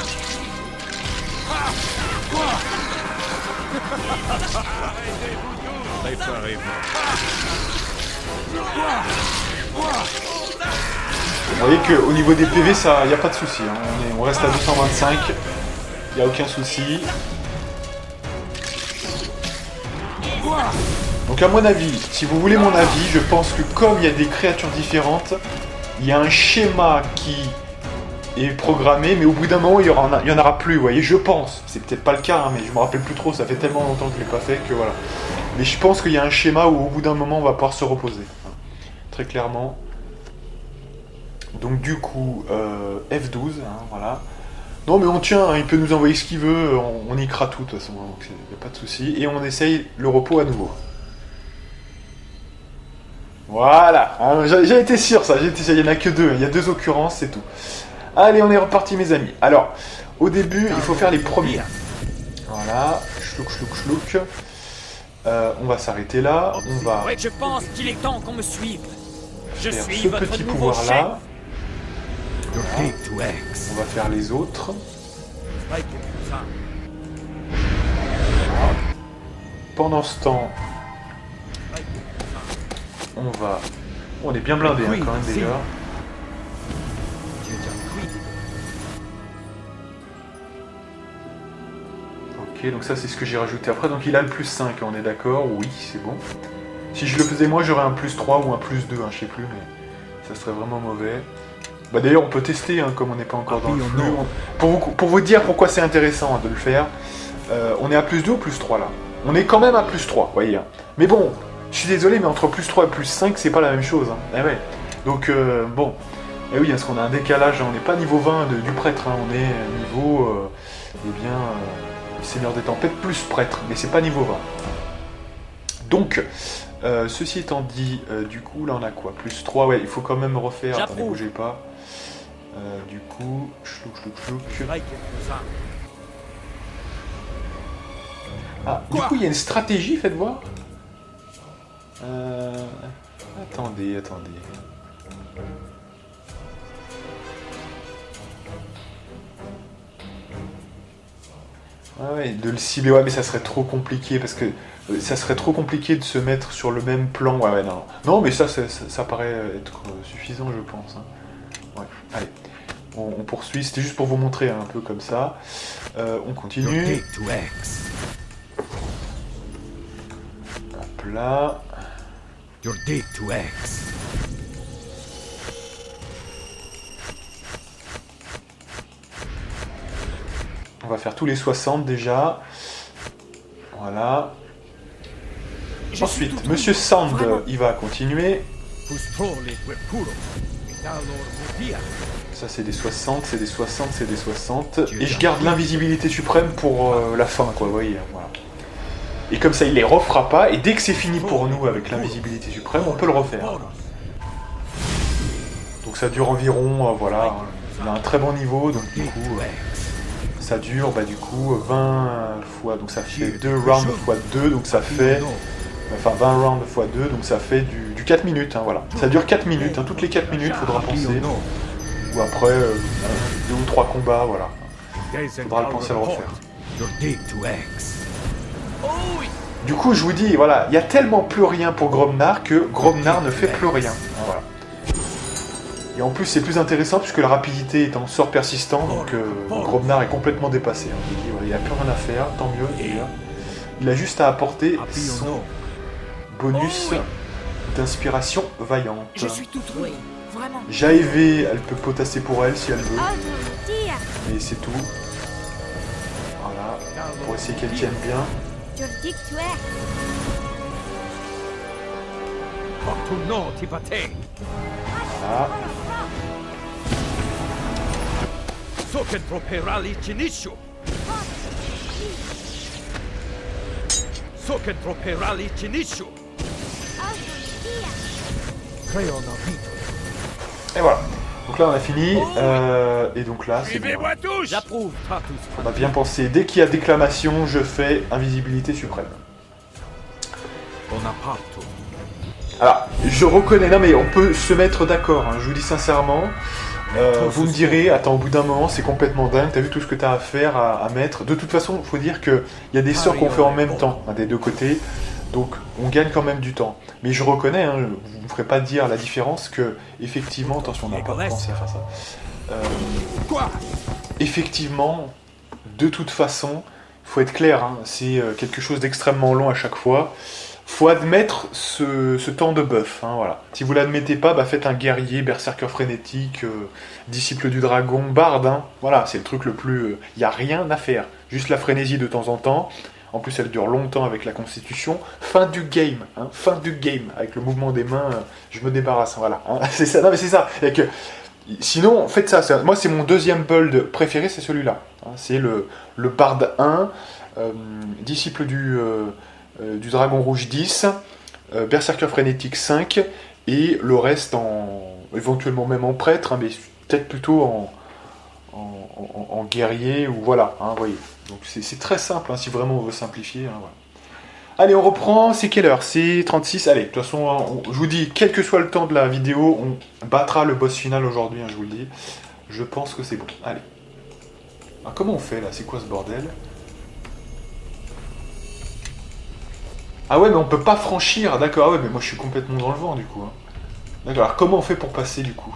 Préparez-vous. Vous voyez qu'au niveau des PV, il n'y a pas de souci. Hein. On reste à 225. Il n'y a aucun souci. Donc à mon avis, si vous voulez mon avis, je pense que comme il y a des créatures différentes, il y a un schéma qui est programmé, mais au bout d'un moment, il y en aura plus, vous voyez, je pense. C'est peut-être pas le cas, hein, mais je me rappelle plus trop, ça fait tellement longtemps que je l'ai pas fait que voilà. Mais je pense qu'il y a un schéma où au bout d'un moment, on va pouvoir se reposer. Hein. Très clairement. Donc du coup, F12, hein, voilà. Non mais on tient, hein, il peut nous envoyer ce qu'il veut, on y cra tout de toute façon, hein, donc il n'y a pas de souci. Et on essaye le repos à nouveau. Voilà, hein, j'ai été sûr ça, il n'y en a que deux, il y a deux occurrences, c'est tout. Allez, on est reparti mes amis. Alors, au début, il faut faire les premiers. Voilà, chlouk, chlouk, chlouk. On va s'arrêter là, on va Ouais, je pense qu'il est temps qu'on me suive. Je faire suis ce votre petit nouveau pouvoir chef. là. Your gate to X. On va faire les autres. Pendant ce temps, on est bien blindé hein, quand même déjà. Ok, donc ça c'est ce que j'ai rajouté après. Donc il a le plus 5, on est d'accord? Oui, c'est bon. Si je le faisais moi, j'aurais un plus 3 ou un plus 2, hein, je sais plus, mais ça serait vraiment mauvais. Bah d'ailleurs on peut tester hein, comme on n'est pas encore dans le flux. Pour vous dire pourquoi c'est intéressant hein, de le faire, on est à plus 2 ou plus 3 là? On est quand même à plus 3, vous voyez. Hein. Mais bon, je suis désolé, mais entre plus 3 et plus 5, c'est pas la même chose. Hein. Eh ouais. Donc bon, eh oui, parce qu'on a un décalage, on n'est pas niveau 20 du prêtre, hein. On est niveau, Seigneur des Tempêtes plus prêtre, mais c'est pas niveau 20. Donc, ceci étant dit, du coup, là on a quoi? Plus 3, ouais, il faut quand même refaire, attendez, bougez pas. Du coup, chlouk, chlouk, chlouk. Ah, du coup, il y a une stratégie, faites voir. Attendez. Ah ouais, de le cibler, ouais, mais ça serait trop compliqué, parce que ça serait trop compliqué de se mettre sur le même plan. Ouais, non. Non, mais ça paraît être suffisant, je pense. Hein. Ouais, allez. On poursuit, c'était juste pour vous montrer un peu comme ça. On continue. Hop là. Your gate to X. On va faire tous les 60 déjà. Voilà. Ensuite, Monsieur Sand, il va continuer. Ça c'est des 60, c'est des 60, c'est des 60. Et je garde l'invisibilité suprême pour la fin, quoi, vous voyez. Voilà. Et comme ça, il les refera pas. Et dès que c'est fini pour nous avec l'invisibilité suprême, on peut le refaire. Donc ça dure environ, voilà. Il a un très bon niveau, donc du coup, ça dure, bah du coup, 20 fois. Donc ça fait 2 rounds fois 2, donc ça fait... Enfin 20 rounds fois 2, donc ça fait du 4 minutes, hein, voilà. Ça dure 4 minutes, hein, toutes les 4 minutes, faudra penser. Ou après 2 ou 3 combats, voilà. Faudra le penser à le refaire. Du coup, je vous dis, voilà, il n'y a tellement plus rien pour Gromnar que Gromnar ne fait plus rien. Voilà. Et en plus, c'est plus intéressant puisque la rapidité est en sort persistant, donc Gromnar est complètement dépassé. Hein. Je vous dis, voilà, il n'a plus rien à faire, tant mieux. Il a juste à apporter son bonus d'inspiration vaillante. Je suis tout trouvé. Vraiment. Jaevé, elle peut potasser pour elle si elle veut. Et c'est tout. Voilà, pour essayer qu'elle tienne bien. Voilà. Et voilà. Donc là on a fini. Et donc là c'est bon. Suivez-moi tous. J'approuve. On a bien pensé. Dès qu'il y a déclamation, je fais invisibilité suprême. Bonaparte. Alors, je reconnais, non mais on peut se mettre d'accord, hein, je vous dis sincèrement. Vous me direz, attends, au bout d'un moment, c'est complètement dingue, t'as vu tout ce que t'as à faire, à mettre. De toute façon, il faut dire qu'il y a des sorts qu'on fait en même temps, hein, des deux côtés. Donc, on gagne quand même du temps. Mais je reconnais, hein, vous ne me ferez pas dire la différence que, effectivement, attention, on n'a pas pensé à faire ça. Quoi? Effectivement, de toute façon, il faut être clair, hein, c'est quelque chose d'extrêmement long à chaque fois. Faut admettre ce temps de buff, hein, voilà. Si vous l'admettez pas, bah faites un guerrier, berserker frénétique, disciple du dragon, barde, hein. Voilà, c'est le truc le plus... Il n'y a rien à faire, juste la frénésie de temps en temps. En plus, elle dure longtemps avec la constitution. Fin du game, hein, fin du game. Avec le mouvement des mains, je me débarrasse, voilà. Hein. C'est ça, non mais c'est ça. Et que, sinon, faites ça. Moi, c'est mon deuxième build préféré, c'est celui-là. Hein. C'est le barde 1, disciple du Dragon Rouge 10, Berserker Frénétique 5, et le reste éventuellement même en prêtre, hein, mais peut-être plutôt en guerrier, ou voilà, hein, voyez. Donc c'est très simple, hein, si vraiment on veut simplifier. Hein, voilà. Allez, on reprend, c'est quelle heure? C'est 36, allez, de toute façon, je vous dis, quel que soit le temps de la vidéo, on battra le boss final aujourd'hui, hein, je vous le dis. Je pense que c'est bon, allez. Alors, comment on fait là? C'est quoi ce bordel? Ah ouais, mais on peut pas franchir, d'accord. Ah ouais, mais moi je suis complètement dans le vent du coup. Hein. D'accord, alors comment on fait pour passer du coup?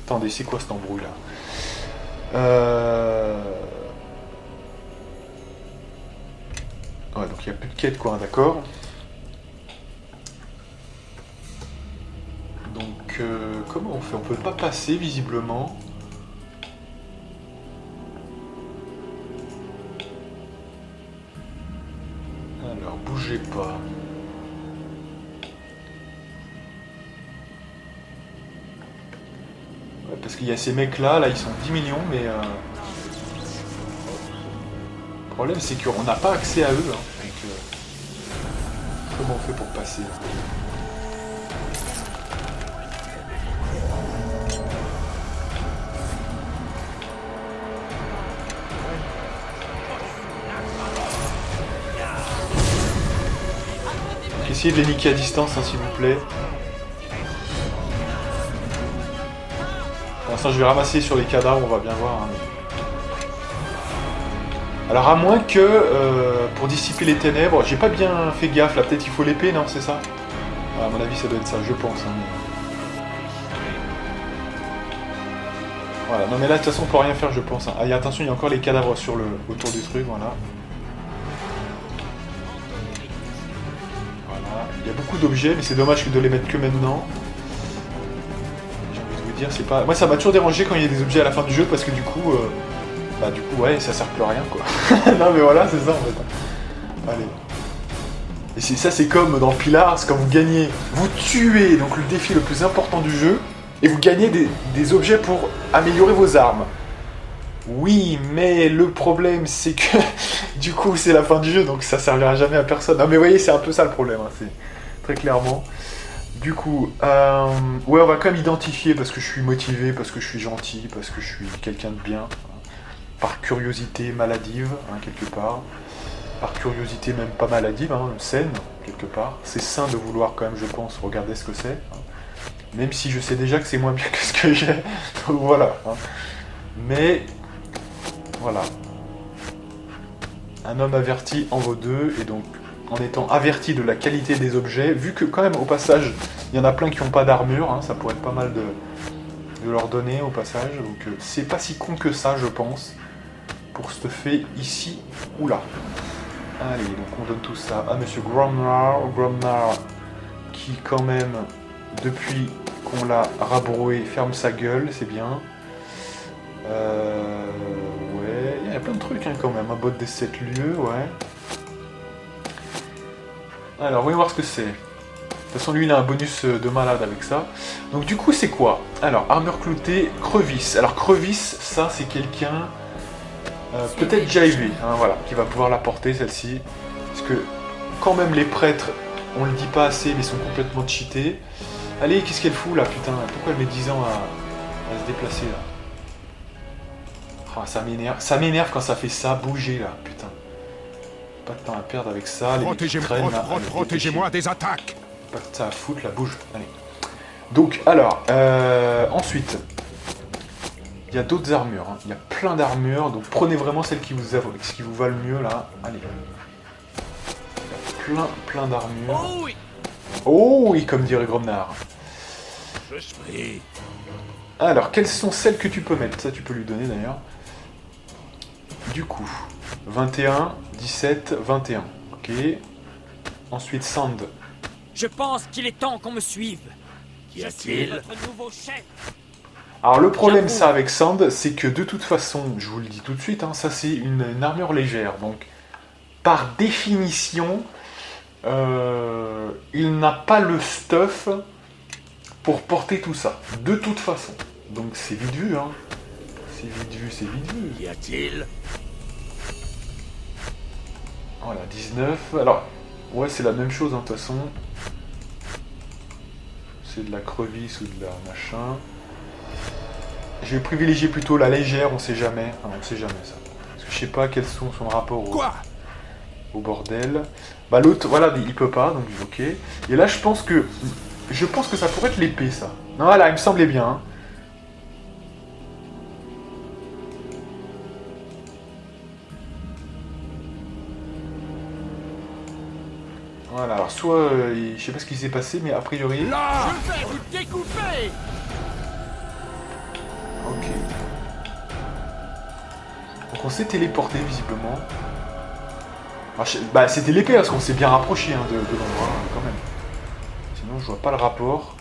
Attendez, c'est quoi cet embrouille là? Ouais, donc il n'y a plus de quête quoi, d'accord. Donc, comment on fait? On peut pas passer visiblement. Alors, bougez pas. Ouais, parce qu'il y a ces mecs là, ils sont 10 millions, mais... Le problème c'est qu'on n'a pas accès à eux, hein, donc... Comment on fait pour passer là? Essayez de les niquer à distance, hein, s'il vous plaît. Pour l'instant, je vais ramasser sur les cadavres, on va bien voir. Hein. Alors, à moins que, pour dissiper les ténèbres, j'ai pas bien fait gaffe, là, peut-être il faut l'épée, non, c'est ça? À mon avis, ça doit être ça, je pense. Hein. Voilà, non mais là, de toute façon, on peut rien faire, je pense. Hein. Ah, attention, il y a encore les cadavres autour du truc, voilà. Il y a beaucoup d'objets, mais c'est dommage de les mettre que maintenant. J'ai envie de vous dire, c'est pas... Moi, ça m'a toujours dérangé quand il y a des objets à la fin du jeu, parce que du coup, ouais, ça sert plus à rien, quoi. Non, mais voilà, c'est ça, en fait. Allez. Et ça, c'est comme dans Pillars, quand vous gagnez, vous tuez, donc le défi le plus important du jeu, et vous gagnez des objets pour améliorer vos armes. Oui, mais le problème, c'est que, du coup, c'est la fin du jeu, donc ça servira jamais à personne. Non, mais vous voyez, c'est un peu ça le problème, hein, c'est très clairement. Du coup, ouais, on va quand même identifier, parce que je suis motivé, parce que je suis gentil, parce que je suis quelqu'un de bien, hein, par curiosité maladive, hein, quelque part. Par curiosité même pas maladive, hein, saine, quelque part. C'est sain de vouloir quand même, je pense, regarder ce que c'est. Hein. Même si je sais déjà que c'est moins bien que ce que j'ai. Donc voilà. Hein. Mais... Voilà. Un homme averti en vaut deux, et donc en étant averti de la qualité des objets, vu que quand même au passage, il y en a plein qui n'ont pas d'armure, hein, ça pourrait être pas mal de leur donner au passage, donc c'est pas si con que ça je pense, pour ce fait ici ou là. Allez, donc on donne tout ça à Monsieur Gromnar, qui quand même, depuis qu'on l'a rabroué, ferme sa gueule, c'est bien. Ouais, il y a plein de trucs hein, quand même, un bot des 7 lieux, ouais. Alors, voyons voir ce que c'est. De toute façon, lui, il a un bonus de malade avec ça. Donc, du coup, c'est quoi? Alors, armure cloutée, crevice. Alors, crevice, ça, c'est quelqu'un... peut-être JV, hein, voilà, qui va pouvoir la porter, celle-ci. Parce que quand même les prêtres, on le dit pas assez, mais sont complètement cheatés. Allez, qu'est-ce qu'elle fout là, putain? Pourquoi elle met 10 ans à se déplacer là? Ah, ça m'énerve. Ça m'énerve quand ça fait ça, bouger là, putain. Pas de temps à perdre avec ça. Les mecs qui traînent, là, Protégez-moi des attaques. pas de ça à foutre, là, bouge. Allez. Donc, alors, ensuite, il y a d'autres armures. Hein. Il y a plein d'armures, donc prenez vraiment celle qui vous va le mieux là. Allez. Il y a plein d'armures. Oh oui. Oh oui, comme dirait Gromnard. Je suis. Alors, quelles sont celles que tu peux mettre? Ça, tu peux lui donner d'ailleurs. Du coup, 21, 17, 21. Ok. Ensuite, Sand. Je pense qu'il est temps qu'on me suive. Qu'y Je a-t-il? suis votre nouveau chef. Alors, le problème, J'avoue. ça, avec Sand, c'est que de toute façon, je vous le dis tout de suite, hein, ça, c'est une armure légère. Donc, par définition, il n'a pas le stuff pour porter tout ça. De toute façon. Donc, c'est vite vu, hein. C'est vite vu, c'est vite vu. Qu'y a-t-il? Voilà, 19. Alors, ouais, c'est la même chose, hein, de toute façon. C'est de la crevisse ou de la machin. Je vais privilégier plutôt la légère, on sait jamais. Enfin, on sait jamais ça. Parce que je sais pas quels sont son rapport au bordel. Bah l'autre, voilà, il peut pas, donc ok. Et là, je pense que ça pourrait être l'épée, ça. Non, voilà, il me semblait bien. Hein. Voilà, alors soit, je sais pas ce qui s'est passé, mais a priori... Là. Je vais vous découper. Ok. Donc on s'est téléporté, visiblement. Alors, bah c'était l'épée, parce qu'on s'est bien rapproché hein, de l'endroit, hein, quand même. Sinon, je vois pas le rapport.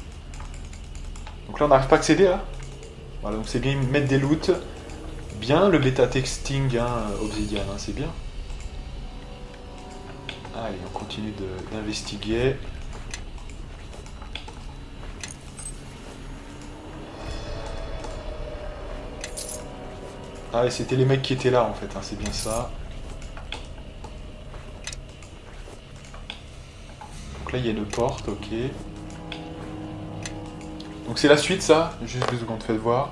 Donc là, on n'arrive pas à accéder, là. Voilà, donc c'est bien mettre des loots. Bien, le bêta texting, hein, Obsidian, hein, c'est bien. Allez, on continue d'investiguer. Ah, et c'était les mecs qui étaient là, en fait, hein, c'est bien ça. Donc là, il y a une porte, ok. Donc c'est la suite, ça. Juste 2 secondes, faites voir.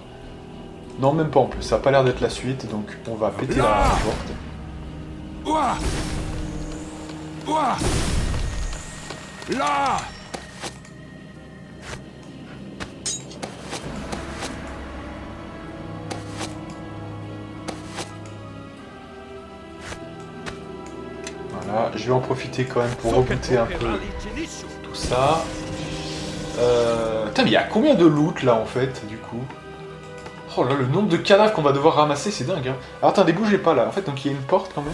Non, même pas en plus, ça a pas l'air d'être la suite, donc on va péter la porte. Ouah. Ouah. Là. Voilà, je vais en profiter quand même pour rebooter un peu tout ça. Putain, mais il y a combien de loot là en fait, du coup? Oh là, le nombre de cadavres qu'on va devoir ramasser, c'est dingue. Hein. Alors attendez, bougez pas là. En fait, donc il y a une porte quand même.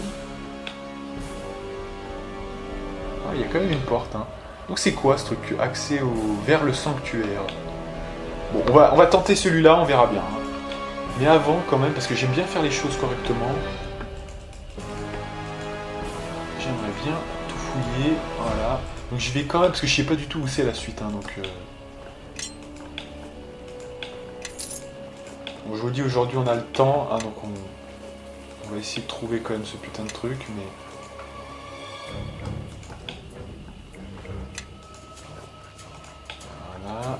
Ah, il y a quand même une porte. Hein. Donc c'est quoi ce truc? Accès vers le sanctuaire. Bon, on va tenter celui-là, on verra bien. Hein. Mais avant quand même, parce que j'aime bien faire les choses correctement. J'aimerais bien tout fouiller. Voilà. Donc j'y vais quand même, parce que je sais pas du tout où c'est la suite. Hein, donc... Bon, je vous dis, aujourd'hui on a le temps, hein, donc on va essayer de trouver quand même ce putain de truc, mais... Voilà.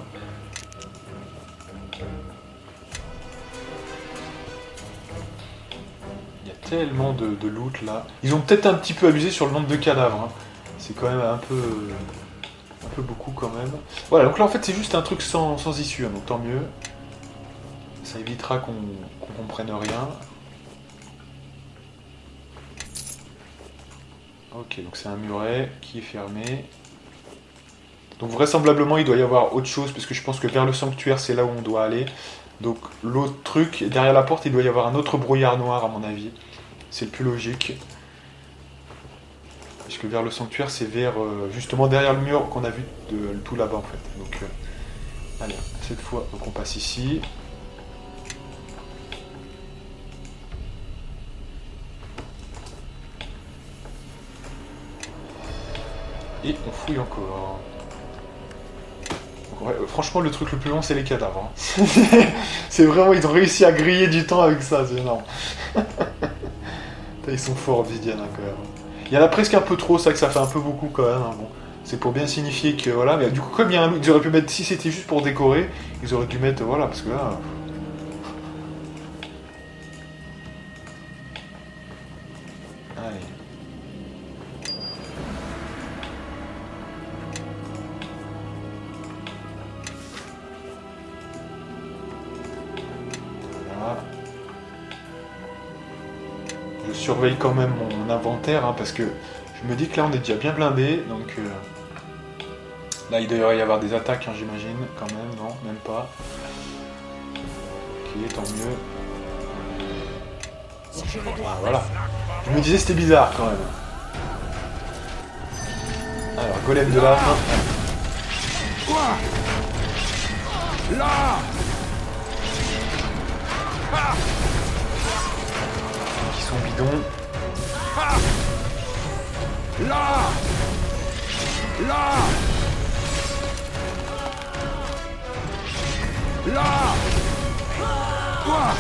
Il y a tellement de loot là. Ils ont peut-être un petit peu abusé sur le nombre de cadavres. Hein. C'est quand même un peu beaucoup quand même. Voilà, donc là en fait c'est juste un truc sans issue, hein, donc tant mieux. Ça évitera qu'on comprenne rien. Ok, donc c'est un muret qui est fermé. Donc vraisemblablement il doit y avoir autre chose, parce que je pense que vers le sanctuaire c'est là où on doit aller. Donc l'autre truc, derrière la porte il doit y avoir un autre brouillard noir à mon avis. C'est le plus logique. Puisque vers le sanctuaire c'est vers justement derrière le mur qu'on a vu de tout là-bas en fait. Donc allez, cette fois donc on passe ici. Et on fouille encore. Donc, ouais, franchement, le truc le plus long, c'est les cadavres. Hein. C'est vraiment, ils ont réussi à griller du temps avec ça, c'est énorme. Ils sont forts, Obsidian, hein, quand même. Il y en a presque un peu trop, ça que ça fait un peu beaucoup quand même. Hein, bon. C'est pour bien signifier que voilà, mais du coup comme il y a un loup, ils auraient pu mettre, si c'était juste pour décorer, ils auraient dû mettre, voilà, parce que là... Allez. Voilà. Je surveille quand même mon inventaire, hein, parce que je me dis que là on est déjà bien blindé, donc... Là, il devrait y avoir des attaques, hein, j'imagine, quand même, non, même pas. Ok, tant mieux. Ah, voilà. Je me disais c'était bizarre, quand même. Alors, golem de lave. Là. Qui sont bidons. Là. Là. Là. Ouah.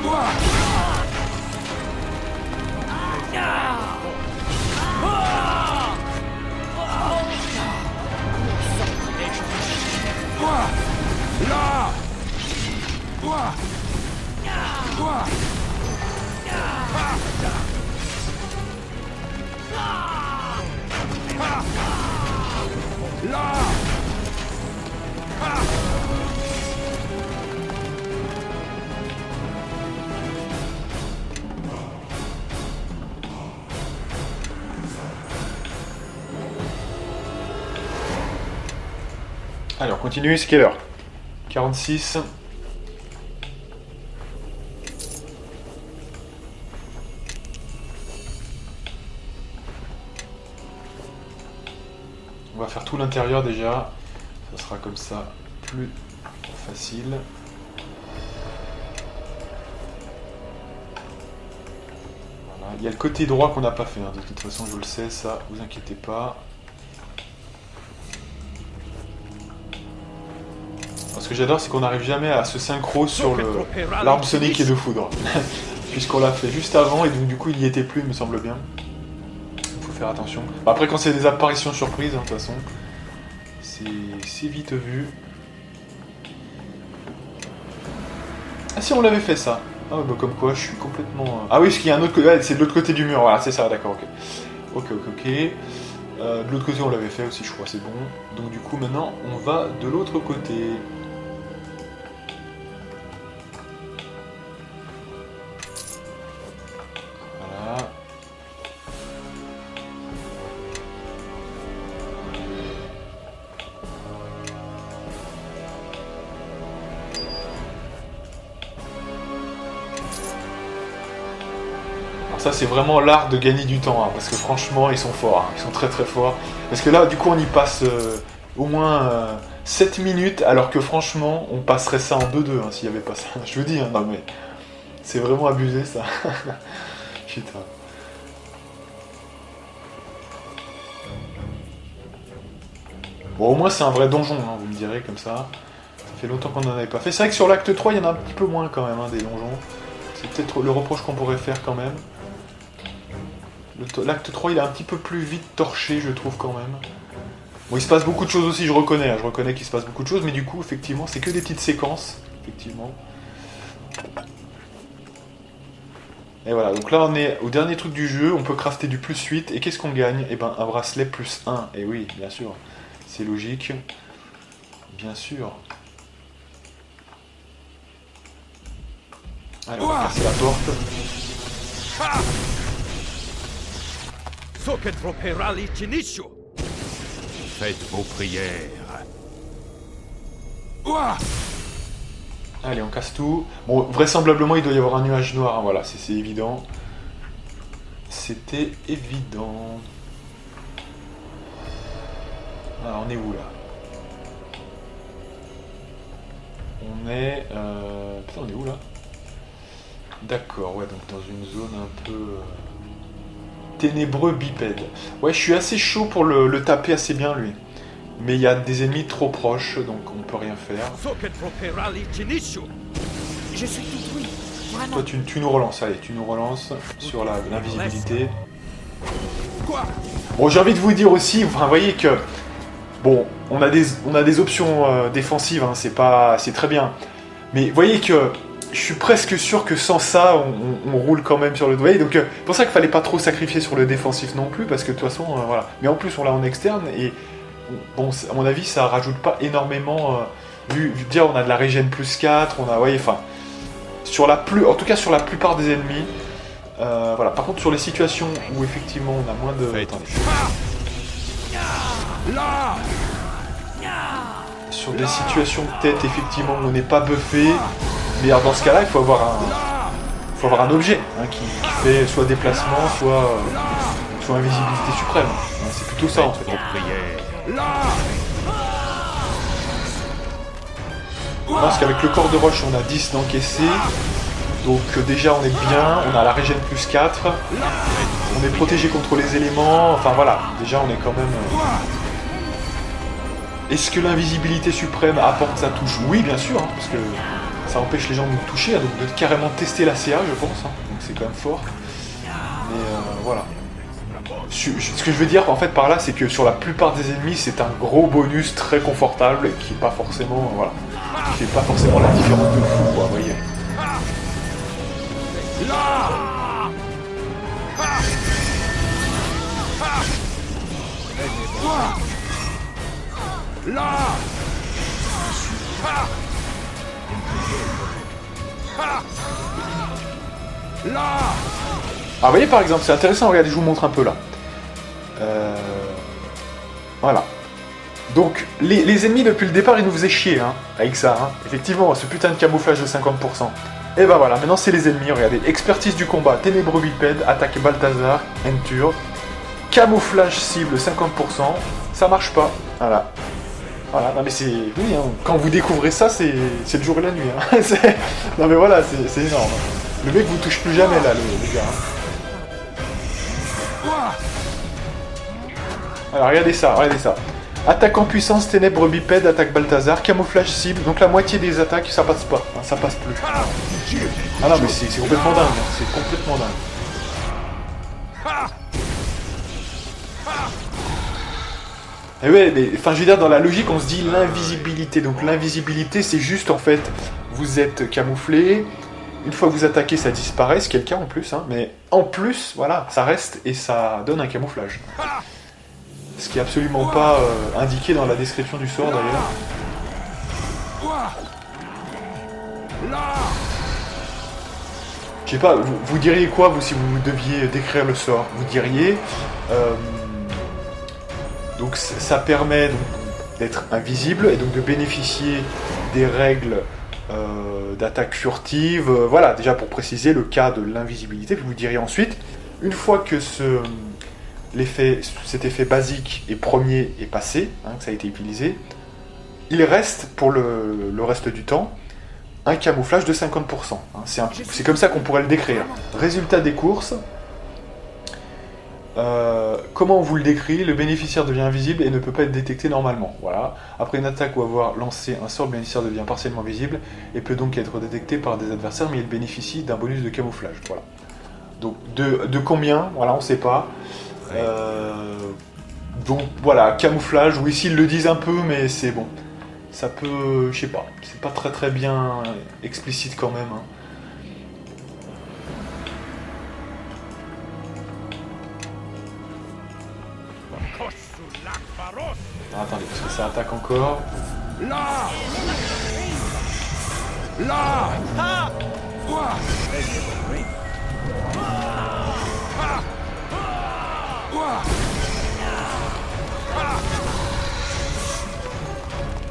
Ouah. Ouah. Là. Ouah. Ouah. Là. Allez, on continue, c'est quelle heure? 46. On va faire tout l'intérieur déjà. Ça sera comme ça plus facile. Voilà. Il y a le côté droit qu'on n'a pas fait, hein. De toute façon je le sais, ça, vous inquiétez pas. Ce que j'adore, c'est qu'on n'arrive jamais à se synchro sur l'arme sonique et de foudre. Puisqu'on l'a fait juste avant, et donc du coup il y était plus, il me semble bien. Il faut faire attention. Bon, après, quand c'est des apparitions surprises, hein, de toute façon, c'est vite vu. Ah si, on l'avait fait ça. Ah bah comme quoi, je suis complètement... Ah oui, parce qu'il y a un autre côté, ouais, c'est de l'autre côté du mur, voilà, c'est ça, d'accord, ok. Ok. De l'autre côté, on l'avait fait aussi, je crois, c'est bon. Donc du coup, maintenant, on va de l'autre côté. Voilà. Alors ça, c'est vraiment l'art de gagner du temps, hein, parce que franchement, ils sont forts, hein, ils sont très très forts. Parce que là, du coup, on y passe au moins 7 minutes, alors que franchement, on passerait ça en 2-2, hein, s'il n'y avait pas ça. Je vous dis, hein, non mais... C'est vraiment abusé, ça. Putain. Bon, au moins, c'est un vrai donjon, hein, vous me direz, comme ça. Ça fait longtemps qu'on n'en avait pas fait. C'est vrai que sur l'acte 3, il y en a un petit peu moins, quand même, hein, des donjons. C'est peut-être le reproche qu'on pourrait faire, quand même. L'acte 3, il est un petit peu plus vite torché, je trouve, quand même. Bon, il se passe beaucoup de choses aussi, je reconnais. Hein, je reconnais qu'il se passe beaucoup de choses, mais du coup, effectivement, c'est que des petites séquences. Effectivement. Et voilà, donc là on est au dernier truc du jeu, on peut crafter du plus 8, et qu'est-ce qu'on gagne? Eh ben un bracelet plus 1, et oui, bien sûr, c'est logique, bien sûr. Allez, on va casser la porte. Faites vos prières. Ouah. Allez, on casse tout. Bon, vraisemblablement, il doit y avoir un nuage noir, hein, voilà, c'est évident. C'était évident. Alors, on est où, là? On est... Putain, on est où, là? D'accord, ouais, donc dans une zone un peu... ténébreux bipède. Ouais, je suis assez chaud pour le taper assez bien, lui. Mais il y a des ennemis trop proches, donc on peut rien faire. Je suis tout oui, vraiment. Toi, tu nous relances, allez, tu nous relances sur l'invisibilité. Bon, j'ai envie de vous dire aussi, enfin, vous voyez que... Bon, on a des options défensives, hein, c'est très bien. Mais vous voyez que je suis presque sûr que sans ça, on roule quand même sur le doigt. Donc, c'est pour ça qu'il fallait pas trop sacrifier sur le défensif non plus, parce que de toute façon, voilà. Mais en plus, on l'a en externe, et bon, à mon avis, ça rajoute pas énormément... vu dire, on a de la régène plus 4, on a... Vous voyez, enfin... en tout cas, sur la plupart des ennemis... voilà. Par contre, sur les situations où, effectivement, on a moins de... Attendez. Sur des situations peut-être effectivement où on n'est pas buffé, mais alors dans ce cas-là il faut avoir un objet hein, qui fait soit déplacement, soit invisibilité suprême. C'est plutôt ça en fait. Parce qu'avec le corps de roche on a 10 d'encaissé, donc déjà on est bien, on a la régène plus 4, on est protégé contre les éléments, enfin voilà, déjà on est quand même... Est-ce que l'invisibilité suprême apporte sa touche? Oui, bien sûr, hein, parce que ça empêche les gens de nous toucher, hein, donc de carrément tester la CA, je pense. Hein, donc c'est quand même fort. Mais voilà. Ce que je veux dire, en fait, par là, c'est que sur la plupart des ennemis, c'est un gros bonus très confortable et qui est pas forcément, voilà, qui fait pas forcément la différence de fou, quoi, vous voyez. Ah, vous voyez par exemple, c'est intéressant, regardez, je vous montre un peu là. Voilà. Donc, les ennemis depuis le départ, ils nous faisaient chier, hein, avec ça, hein. Effectivement, ce putain de camouflage de 50%. Et ben voilà, maintenant c'est les ennemis, regardez. Expertise du combat, ténébreux bipède, attaque Balthazar, Enture. Camouflage cible 50%, ça marche pas, voilà. Voilà, non mais c'est... Oui, hein, quand vous découvrez ça, c'est le jour et la nuit. Hein. Non mais voilà, c'est énorme. Le mec vous touche plus jamais là, le gars. Hein. Alors regardez ça. Attaque en puissance, ténèbres bipède, attaque Balthazar, camouflage cible, donc la moitié des attaques, ça passe pas, hein, ça passe plus. Ah non mais c'est complètement dingue, hein, c'est complètement dingue. Et ouais, mais enfin je veux dire, dans la logique on se dit l'invisibilité, donc l'invisibilité c'est juste en fait, vous êtes camouflé, une fois que vous attaquez ça disparaît, ce qui est le cas en plus, hein, mais en plus, voilà, ça reste et ça donne un camouflage. Ce qui est absolument pas indiqué dans la description du sort d'ailleurs. Je sais pas, vous diriez quoi vous si vous deviez décrire le sort? Vous diriez... donc ça permet d'être invisible et donc de bénéficier des règles d'attaque furtive. Voilà, déjà pour préciser le cas de l'invisibilité. Puis vous diriez ensuite, une fois que cet effet basique et premier est passé, hein, que ça a été utilisé, il reste pour le reste du temps un camouflage de 50%. Hein. C'est comme ça qu'on pourrait le décrire. Résultat des courses. Comment on vous le décrit? Le bénéficiaire devient invisible et ne peut pas être détecté normalement. Voilà. Après une attaque ou avoir lancé un sort, le bénéficiaire devient partiellement visible et peut donc être détecté par des adversaires, mais il bénéficie d'un bonus de camouflage. Voilà. Donc de combien? Voilà, on ne sait pas. Donc voilà, camouflage. Oui, ici ils le disent un peu, mais c'est bon. Ça peut, je sais pas. C'est pas très bien explicite quand même. Hein. Ah, attendez, parce que ça attaque encore.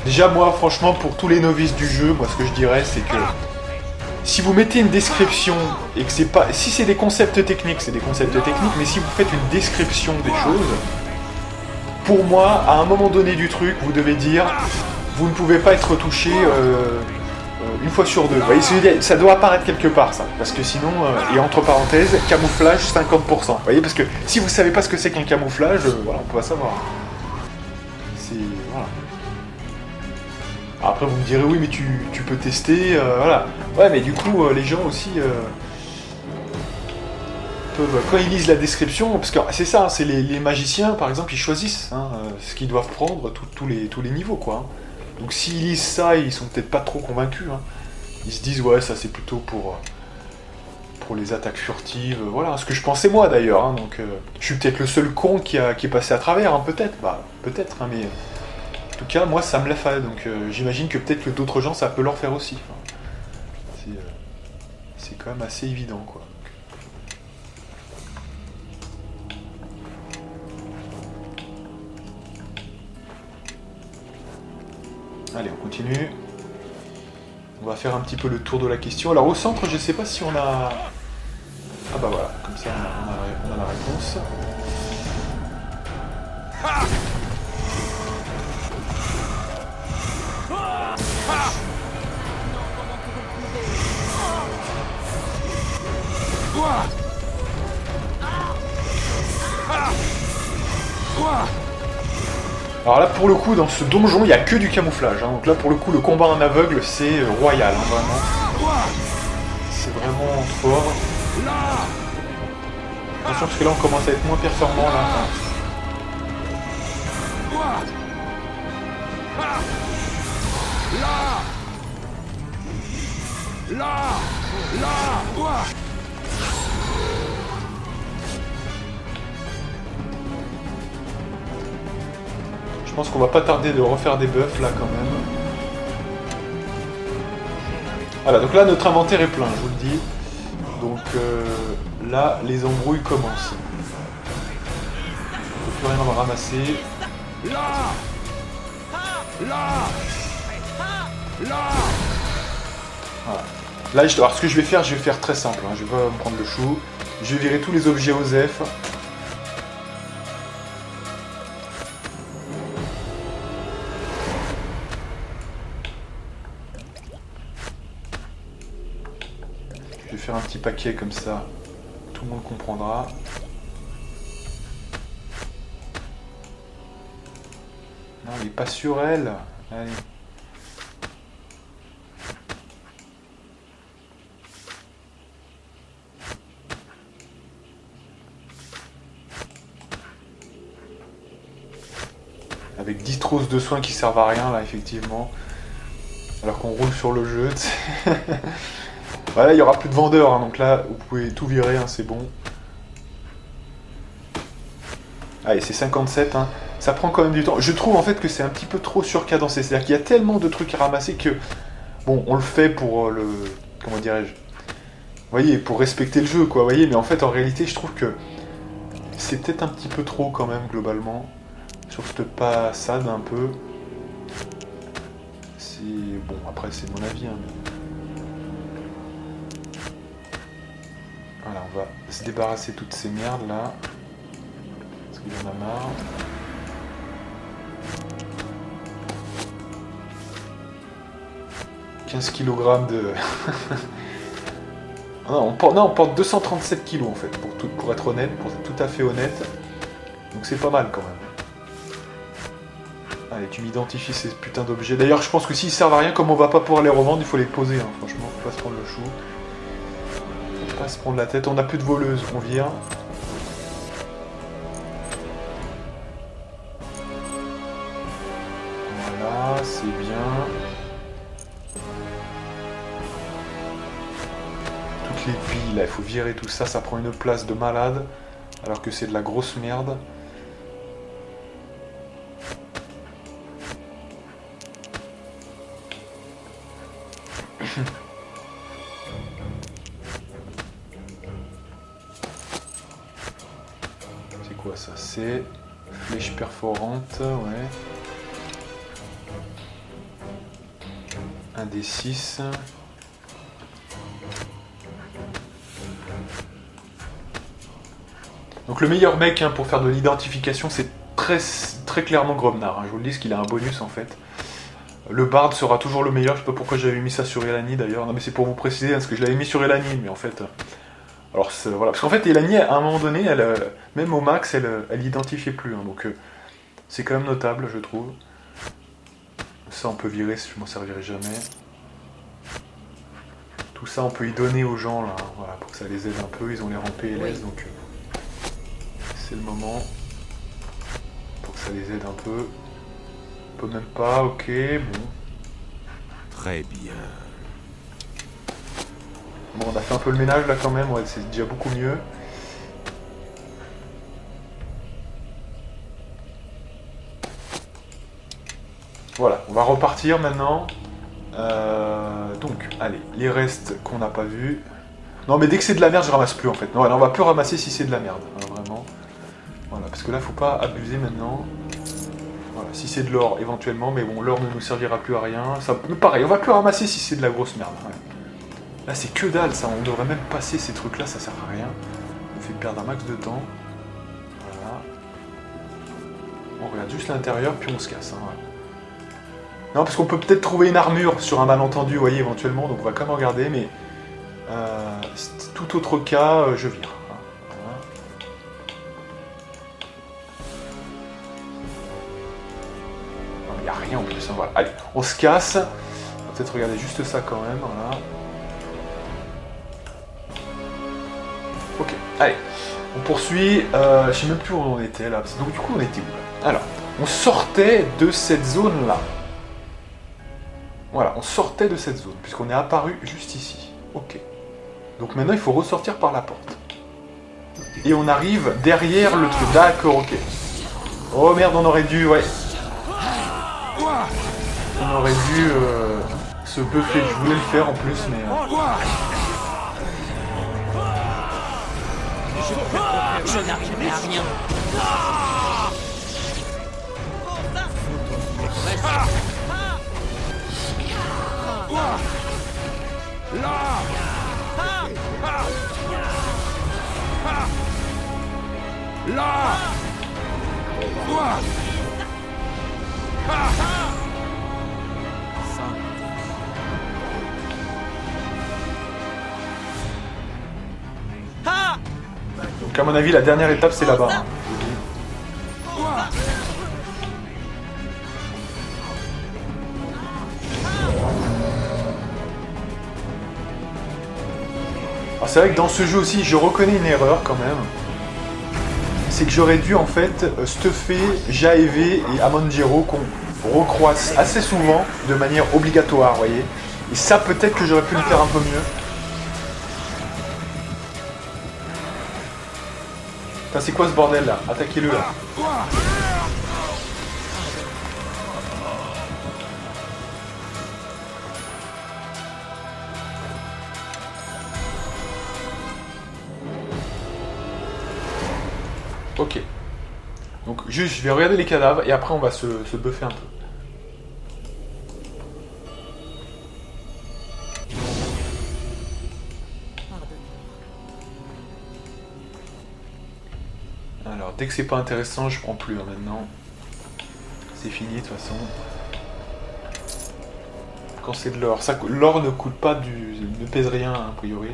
Déjà moi, franchement, pour tous les novices du jeu, moi ce que je dirais, c'est que si vous mettez une description et que c'est pas... Si c'est des concepts techniques, c'est des concepts techniques, mais si vous faites une description des choses, pour moi, à un moment donné du truc, vous devez dire, vous ne pouvez pas être touché une fois sur deux. Vous voyez, ça doit apparaître quelque part, ça. Parce que sinon, et entre parenthèses, camouflage 50%. Vous voyez, parce que si vous savez pas ce que c'est qu'un camouflage, voilà, on peut pas savoir. C'est... Voilà. Après, vous me direz, oui, mais tu peux tester, voilà. Ouais, mais du coup, les gens aussi... peuvent, quand ils lisent la description, parce que c'est ça, c'est les magiciens, par exemple, ils choisissent hein, ce qu'ils doivent prendre tous les niveaux, quoi. Hein. Donc s'ils lisent ça, ils sont peut-être pas trop convaincus. Hein. Ils se disent, ouais, ça c'est plutôt pour les attaques furtives, voilà, ce que je pensais moi d'ailleurs. Hein, donc je suis peut-être le seul con qui est passé à travers, hein, peut-être, peut-être, hein, mais en tout cas, moi ça me l'a fait, donc j'imagine que peut-être que d'autres gens ça peut leur faire aussi. Enfin, c'est quand même assez évident, quoi. Allez, on continue. On va faire un petit peu le tour de la question. Alors au centre, je sais pas si on a... Ah bah voilà, comme ça on a la réponse. Alors là, pour le coup, dans ce donjon, il n'y a que du camouflage. Hein. Donc là, pour le coup, le combat en aveugle, c'est royal, hein, vraiment. C'est vraiment fort. Attention, parce que là, on commence à être moins performant, là. Je pense qu'on va pas tarder de refaire des buffs, là, quand même. Voilà, donc là, notre inventaire est plein, je vous le dis. Donc là, les embrouilles commencent. On peut plus rien en ramasser. Voilà. Là, alors ce que je vais faire très simple. Hein. Je vais pas me prendre le chou. Je vais virer tous les objets OSEF. Je vais faire un petit paquet comme ça. Tout le monde comprendra. Non, il est pas sur elle. Allez. Avec 10 trousses de soins qui servent à rien là effectivement. Alors qu'on roule sur le jeu. Voilà, il n'y aura plus de vendeurs, hein, donc là vous pouvez tout virer, hein, c'est bon. Allez, c'est 57, hein. Ça prend quand même du temps. Je trouve en fait que c'est un petit peu trop surcadencé. C'est-à-dire qu'il y a tellement de trucs à ramasser que... Bon, on le fait pour le... Comment dirais-je ? Vous voyez, pour respecter le jeu, quoi, vous voyez. Mais en fait, en réalité, je trouve que c'est peut-être un petit peu trop quand même, globalement. Sur cette passade, un peu. C'est... Bon, après, c'est mon avis, hein, mais... Voilà, on va se débarrasser de toutes ces merdes, là. Parce qu'il y en a marre. Kg de... non, on porte 237 kg en fait, pour être honnête, pour être tout à fait honnête. Donc c'est pas mal quand même. Allez, tu m'identifies ces putains d'objets. D'ailleurs, je pense que s'ils servent à rien, comme on va pas pouvoir les revendre, il faut les poser, hein. Franchement, faut pas se prendre le chou. Faut pas se prendre la tête, on n'a plus de voleuse, on vire. Voilà, c'est bien. Les billes, là, il faut virer tout ça, ça prend une place de malade, alors que c'est de la grosse merde. C'est quoi ça? C'est flèche perforante, ouais. Un des 6. Donc le meilleur mec hein, pour faire de l'identification, c'est très clairement Gromnar. Hein. Je vous le dis, parce qu'il a un bonus en fait. Le Bard sera toujours le meilleur. Je sais pas pourquoi j'avais mis ça sur Elani d'ailleurs. Non mais c'est pour vous préciser, hein, parce que je l'avais mis sur Elani, mais en fait... alors voilà, parce qu'en fait Elani, à un moment donné, même au max, elle identifiait plus. Hein, donc c'est quand même notable, je trouve. Ça on peut virer, je m'en servirai jamais. Tout ça, on peut y donner aux gens, là, voilà, pour que ça les aide un peu. Ils ont les rangs PLS, donc c'est le moment pour que ça les aide un peu. On peut même pas, ok, bon. Très bien. Bon, on a fait un peu le ménage, là, quand même, ouais, c'est déjà beaucoup mieux. Voilà, on va repartir maintenant. Donc, allez, les restes qu'on n'a pas vus. Non, mais dès que c'est de la merde, je ramasse plus en fait. Non, on va plus ramasser si c'est de la merde, hein, vraiment. Voilà, parce que là, faut pas abuser maintenant. Voilà, si c'est de l'or, éventuellement, mais bon, l'or ne nous servira plus à rien. Ça, pareil, on va plus ramasser si c'est de la grosse merde. Ouais. Là, c'est que dalle, ça. On devrait même passer ces trucs-là, ça sert à rien. On fait perdre un max de temps. Voilà. On regarde juste l'intérieur, puis on se casse. Hein, voilà. Non, parce qu'on peut peut-être trouver une armure sur un malentendu, vous voyez, éventuellement, donc on va quand même regarder, mais tout autre cas, je vire. Voilà. Non, mais il n'y a rien en plus, hein, voilà. Allez, on se casse. On va peut-être regarder juste ça quand même, voilà. Ok, allez, on poursuit. Je sais même plus où on était là, donc du coup on était où là? Alors, on sortait de cette zone-là. Voilà, on sortait de cette zone, puisqu'on est apparu juste ici. Ok. Donc maintenant, il faut ressortir par la porte. Et on arrive derrière le truc. D'accord, ok. Oh merde, on aurait dû, ouais. On aurait dû se buffer. Je voulais le faire en plus, mais... Je n'arriverai à rien. Là. Là. Donc à mon avis, la dernière étape, c'est là-bas. Hein. Alors c'est vrai que dans ce jeu aussi, je reconnais une erreur quand même. C'est que j'aurais dû en fait stuffer Jaeve et Amanjiro qu'on recroise assez souvent de manière obligatoire, vous voyez. Et ça peut-être que j'aurais pu le faire un peu mieux. Putain, c'est quoi ce bordel là? Attaquez-le là. Ok. Donc juste, je vais regarder les cadavres et après on va se buffer un peu. Alors, dès que c'est pas intéressant, je prends plus hein, maintenant. C'est fini de toute façon. Quand c'est de l'or, l'or ne coûte pas ne pèse rien a priori.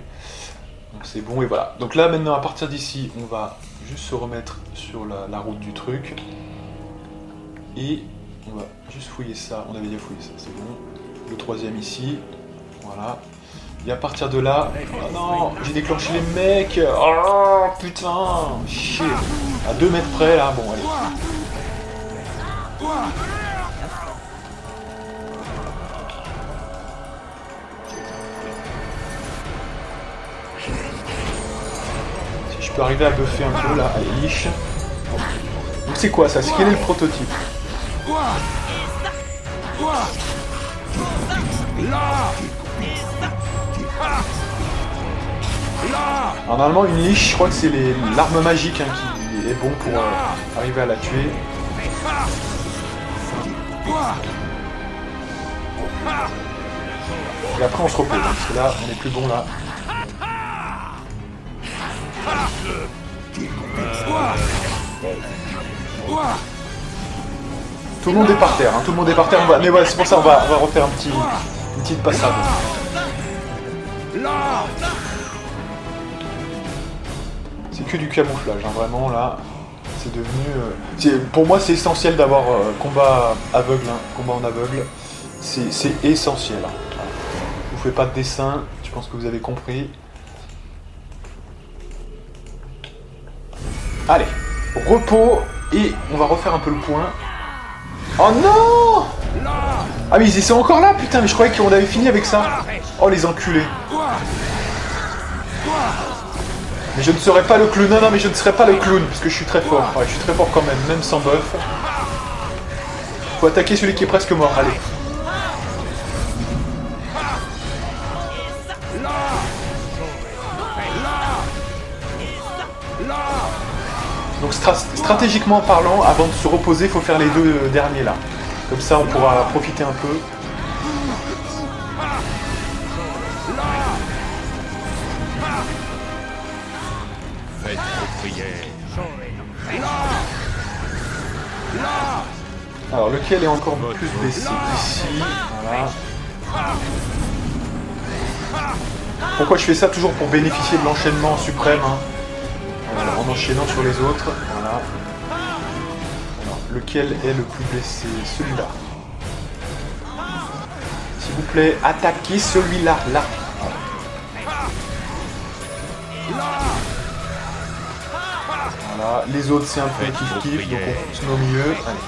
Donc c'est bon et voilà. Donc là maintenant à partir d'ici, on va juste se remettre sur la route du truc. Et on va juste fouiller ça. On avait déjà fouillé ça, c'est bon. Le troisième ici. Voilà. Et à partir de là... Oh non, j'ai déclenché les mecs. Oh putain. Chier. À 2 mètres près là, bon allez. Si je peux arriver à buffer un peu là, allez, liche. Donc c'est quoi ça? Quel est le prototype? Alors normalement une liche, je crois que c'est l'arme magique hein, qui est bon pour arriver à la tuer. Et après on se repose, parce que là on est plus bon là. Tout le monde est par terre, hein, tout le monde est par terre, mais ouais, c'est pour ça on va refaire une petite passade. C'est que du camouflage, hein, vraiment là, c'est devenu... pour moi c'est essentiel d'avoir combat aveugle, hein, combat en aveugle, c'est essentiel. Hein. Voilà. Je vous fais pas de dessin, Je pense que vous avez compris. Allez, repos, et on va refaire un peu le point. Oh non! Ah mais ils sont encore là, putain, mais je croyais qu'on avait fini avec ça. Oh les enculés. Mais je ne serai pas le clown, non mais je ne serai pas le clown, parce que je suis très fort. Ouais, je suis très fort quand même sans buff. Faut attaquer celui qui est presque mort, allez. Donc stratégiquement parlant, avant de se reposer, il faut faire les deux derniers là. Comme ça on pourra profiter un peu. Faites vos prières. Alors lequel est encore plus blessé? Ici, voilà. Pourquoi je fais ça? Toujours pour bénéficier de l'enchaînement suprême, hein. En enchaînant sur les autres. Voilà. Alors, lequel est le plus blessé? Celui-là. S'il vous plaît, attaquez celui-là, là. Voilà. Les autres, c'est un peu kiff-kiff, donc on se met au milieu. Allez.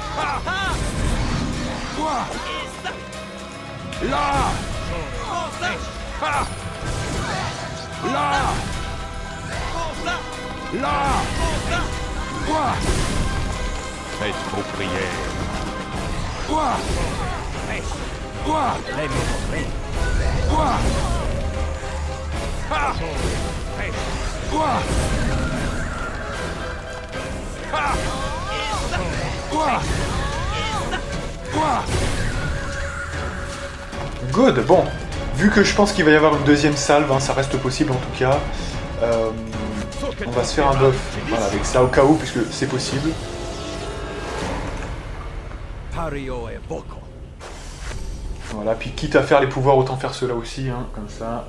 Faites vos prières. Good, bon. Vu que je pense qu'il va y avoir une deuxième salve, hein, ça reste possible en tout cas. On va se faire un buff voilà, avec ça au cas où, puisque c'est possible. Voilà, puis quitte à faire les pouvoirs, autant faire ceux-là aussi, hein, comme ça.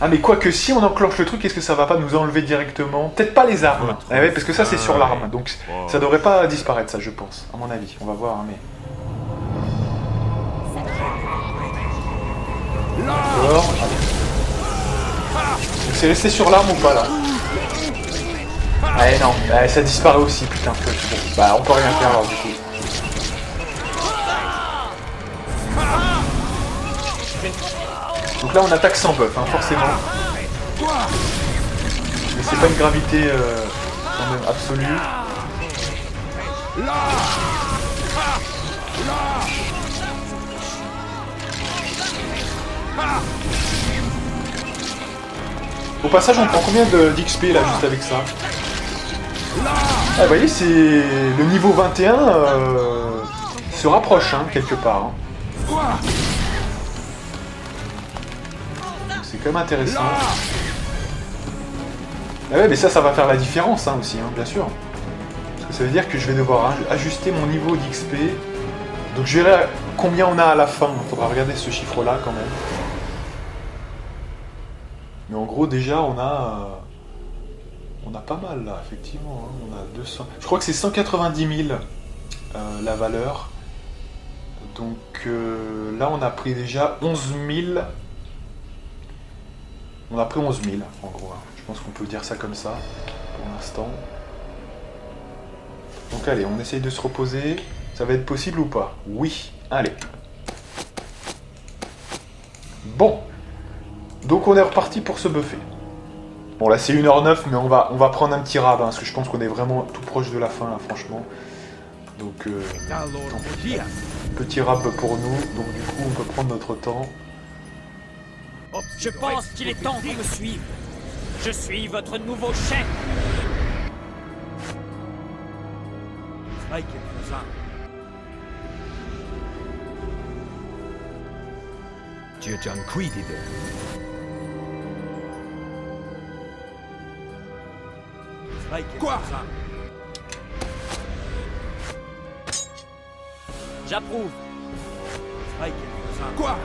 Ah mais quoique si on enclenche le truc, est-ce que ça va pas nous enlever directement? Peut-être pas les armes, eh ouais, parce que ça c'est sur l'arme, donc ça devrait pas disparaître ça je pense, à mon avis, on va voir, hein, mais... D'accord, c'est resté sur l'arme ou pas là? Eh non, ça disparaît aussi, putain, bon, bah on peut rien faire alors du coup. Donc là on attaque sans buff, hein, forcément. Mais c'est pas une gravité quand même absolue. Au passage on prend combien d'XP là juste avec ça? Ah vous voyez c'est le niveau 21 se rapproche hein, quelque part. Hein. C'est quand même intéressant. Ah ouais mais ça va faire la différence hein, aussi, hein, bien sûr. Parce que ça veut dire que je vais devoir ajuster mon niveau d'XP. Donc je verrai combien on a à la fin. Il faudra regarder ce chiffre là quand même. Mais en gros déjà on a pas mal là effectivement. Hein. On a 200. Je crois que c'est 190 000 la valeur. Donc là on a pris déjà 11 000. On a pris 11 000 en gros. Hein. Je pense qu'on peut dire ça comme ça pour l'instant. Donc allez, on essaye de se reposer. Ça va être possible ou pas? Oui. Allez. Bon. Donc on est reparti pour se buffer. Bon là c'est 1h09 mais on va prendre un petit rab hein, parce que je pense qu'on est vraiment tout proche de la fin là franchement. Donc petit rab pour nous. Donc du coup on peut prendre notre temps. Je pense qu'il est temps de me suivre. Je suis votre nouveau chef. Quoi? J'approuve. Quoi?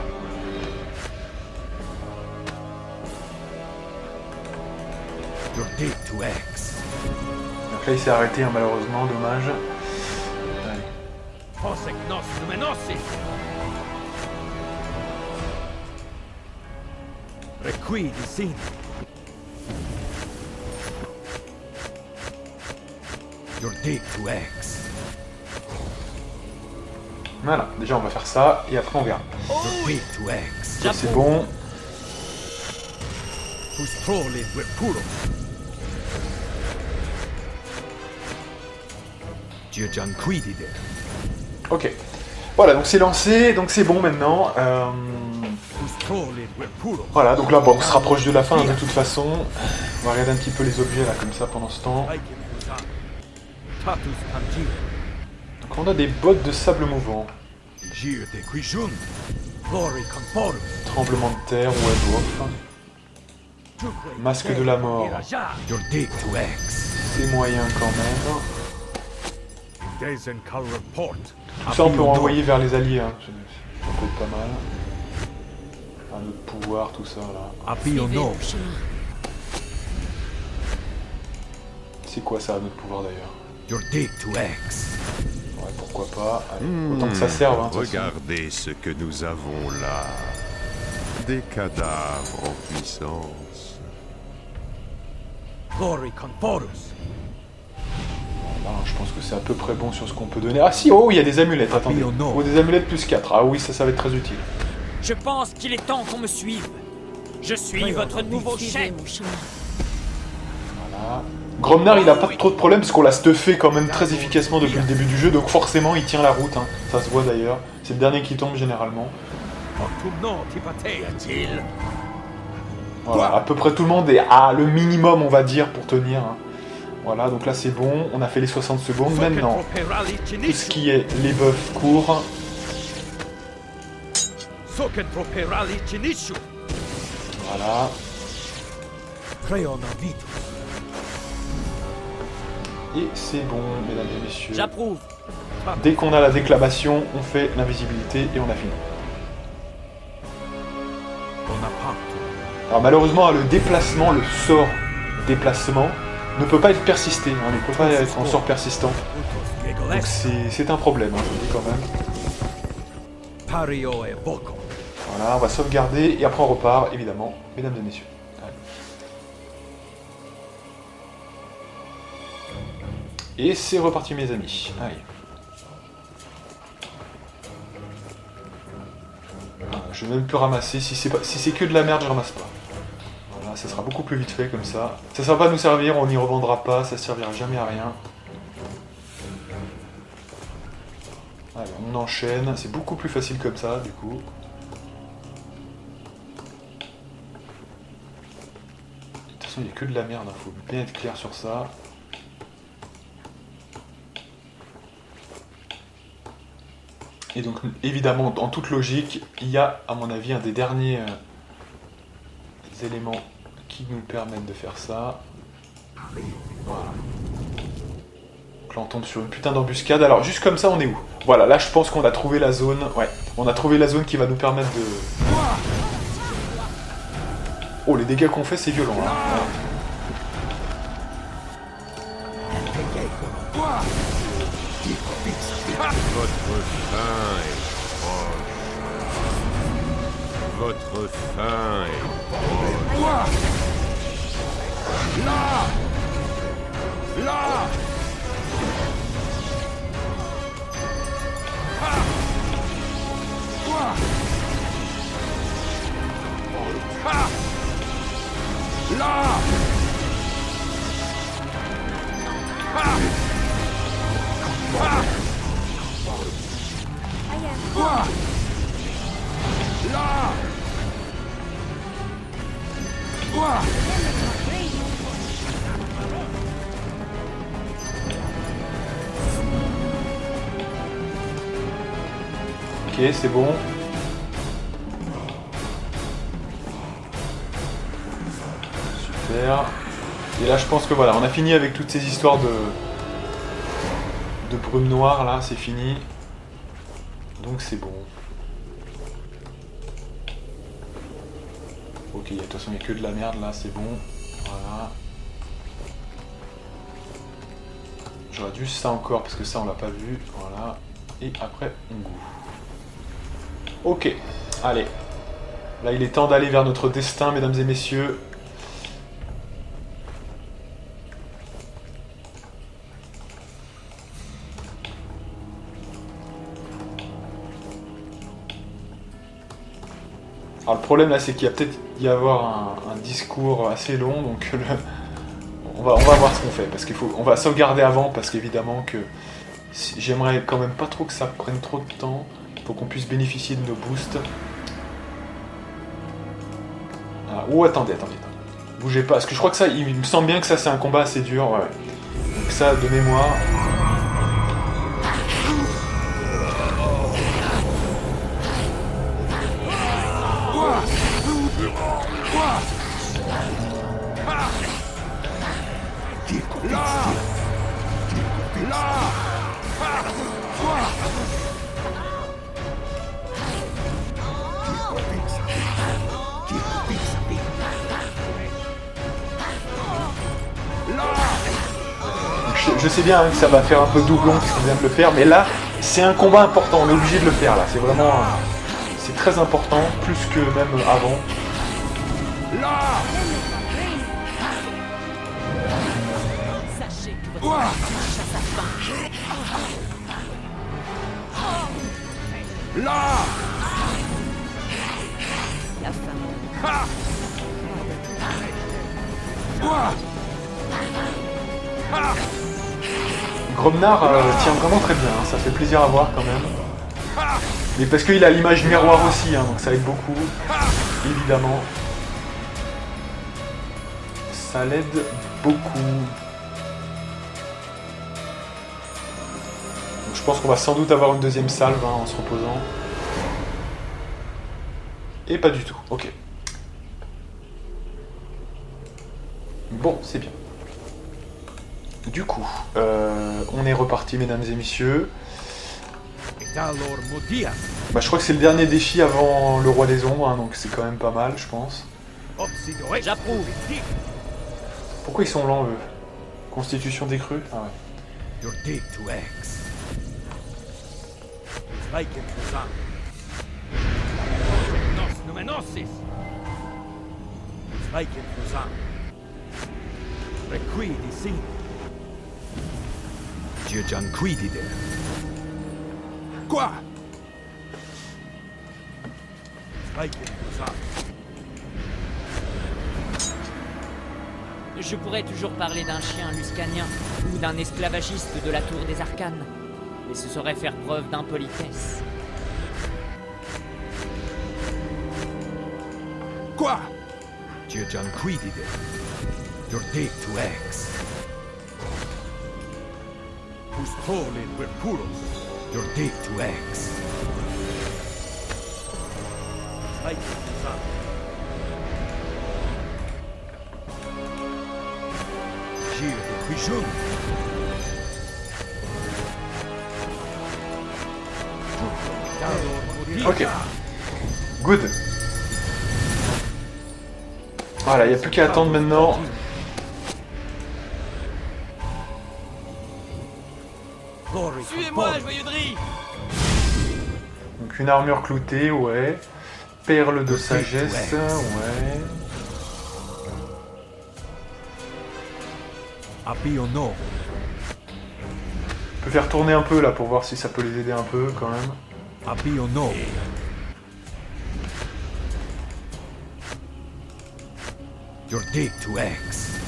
Donc là il s'est arrêté hein, malheureusement, dommage. Requiem sin. Your dig to X. Voilà, déjà on va faire ça, et après on verra. Your dig to X. Ça, c'est bon. Who's trolling with puro. Jiujan Quidide. Ok. Voilà, donc c'est lancé, donc c'est bon maintenant. Who's trolling with puro. Voilà, donc là, bon, on se rapproche de la fin de toute façon. On va regarder un petit peu les objets là, comme ça, pendant ce temps. Tatus Kanji. Donc on a des bottes de sable mouvant. Jir de Quijun. Glory Conforum. Tremblement de terre, ouais, bof. Masque de la mort. Your dig to X. C'est moyen quand même. Desenkal report. Tout ça on peut renvoyer vers les alliés, hein. Ça peut être pas mal. Un autre pouvoir, tout ça là. Apiono. C'est quoi ça, un autre pouvoir d'ailleurs? Your dig to X. Ouais, pourquoi pas. Allez, autant que ça serve, hein, de toute façon. Regardez ce que nous avons là. Des cadavres en puissance. Glory Conforus. Là, je pense que c'est à peu près bon sur ce qu'on peut donner. Ah si, oh, il y a des amulettes, attendez. Oh, des amulettes plus 4. Ah oui, ça va être très utile. Je pense qu'il est temps qu'on me suive. Je suis votre nouveau chef. Voilà. Gromnar, il a pas trop de problèmes parce qu'on l'a stuffé quand même très efficacement depuis le début du jeu, donc forcément il tient la route, hein. Ça se voit d'ailleurs. C'est le dernier qui tombe généralement. Voilà, à peu près tout le monde est à le minimum, on va dire, pour tenir, hein. Voilà, donc là c'est bon, on a fait les 60 secondes. Maintenant, tout ce qui est les buffs courts. Voilà. Et c'est bon, mesdames et messieurs. J'approuve. Dès qu'on a la déclamation, on fait l'invisibilité et on a fini. Alors malheureusement, le déplacement, le sort déplacement, ne peut pas être persisté. On ne peut pas être en sort persistant. Donc c'est un problème, hein, je vous le dis quand même. Voilà, on va sauvegarder et après on repart, évidemment, mesdames et messieurs. Allez. Et c'est reparti, mes amis. Allez. Je vais même plus ramasser. Si c'est que de la merde, je ramasse pas. Voilà, ça sera beaucoup plus vite fait comme ça. Ça va pas nous servir, on n'y revendra pas, ça servira jamais à rien. Allez, on enchaîne. C'est beaucoup plus facile comme ça, du coup. De toute façon, il n'y a que de la merde, hein. Faut bien être clair sur ça. Et donc, évidemment, en toute logique, il y a, à mon avis, un des derniers éléments qui nous permettent de faire ça. Voilà. Donc là, on tombe sur une putain d'embuscade. Alors, juste comme ça, on est où? Voilà, là, je pense qu'on a trouvé la zone. Ouais, on a trouvé la zone qui va nous permettre de... Oh, les dégâts qu'on fait, c'est violent, hein. Votre fin est proche. Votre fin est proche. Là! Là! Là! Ok, c'est bon. Super. Et là, je pense que voilà, on a fini avec toutes ces histoires de brume noire, là, c'est fini. Donc c'est bon. Ok, de toute façon, il n'y a que de la merde, là, c'est bon. Voilà. J'aurais dû ça encore, parce que ça, on l'a pas vu. Voilà. Et après, on goûte. Ok, allez. Là, il est temps d'aller vers notre destin, mesdames et messieurs. Alors le problème là, c'est qu'il y a peut-être y avoir un discours assez long, donc on va voir ce qu'on fait, parce on va sauvegarder avant, parce qu'évidemment que j'aimerais quand même pas trop que ça prenne trop de temps, pour qu'on puisse bénéficier de nos boosts. Ah, oh, attendez, bougez pas, parce que je crois que ça, il me semble bien que ça c'est un combat assez dur, ouais. Donc ça, de mémoire... Je sais bien que ça va faire un peu doublon parce qu'on vient de le faire, mais là, c'est un combat important, on est obligé de le faire là. C'est vraiment... c'est très important, plus que même avant. Sachez que votre marche à sa fin. La fin. Gromnar tient vraiment très bien, hein, ça fait plaisir à voir quand même. Mais parce qu'il a l'image miroir aussi, hein, donc ça aide beaucoup, évidemment. Ça l'aide beaucoup. Donc, je pense qu'on va sans doute avoir une deuxième salve hein, en se reposant. Et pas du tout, ok. Bon, c'est bien. Du coup, on est reparti, mesdames et messieurs. Bah, je crois que c'est le dernier défi avant le Roi des Ombres, hein, donc c'est quand même pas mal, je pense. J'approuve. Pourquoi ils sont lents, eux? Constitution décrue? Ah ouais. Your dig to X. Viking Kazan. Nos numenosis. Viking Kazan. Requidi sin. Diejan quidide. Quoi? Viking Kazan. Je pourrais toujours parler d'un chien luscanien ou d'un esclavagiste de la Tour des Arcanes, mais ce serait faire preuve d'impolitesse. Quoi? Diejan quidide. Your dig to X. Whose fallen were puros. Your dig to X. Viking Kazan. Ok. Good. Voilà, il n'y a plus qu'à attendre maintenant. Suivez-moi, joyeux Dri! Donc une armure cloutée, ouais. Perle de sagesse, ouais. Abiono. Je peux faire tourner un peu là pour voir si ça peut les aider un peu quand même. Abiono. Your dig to X.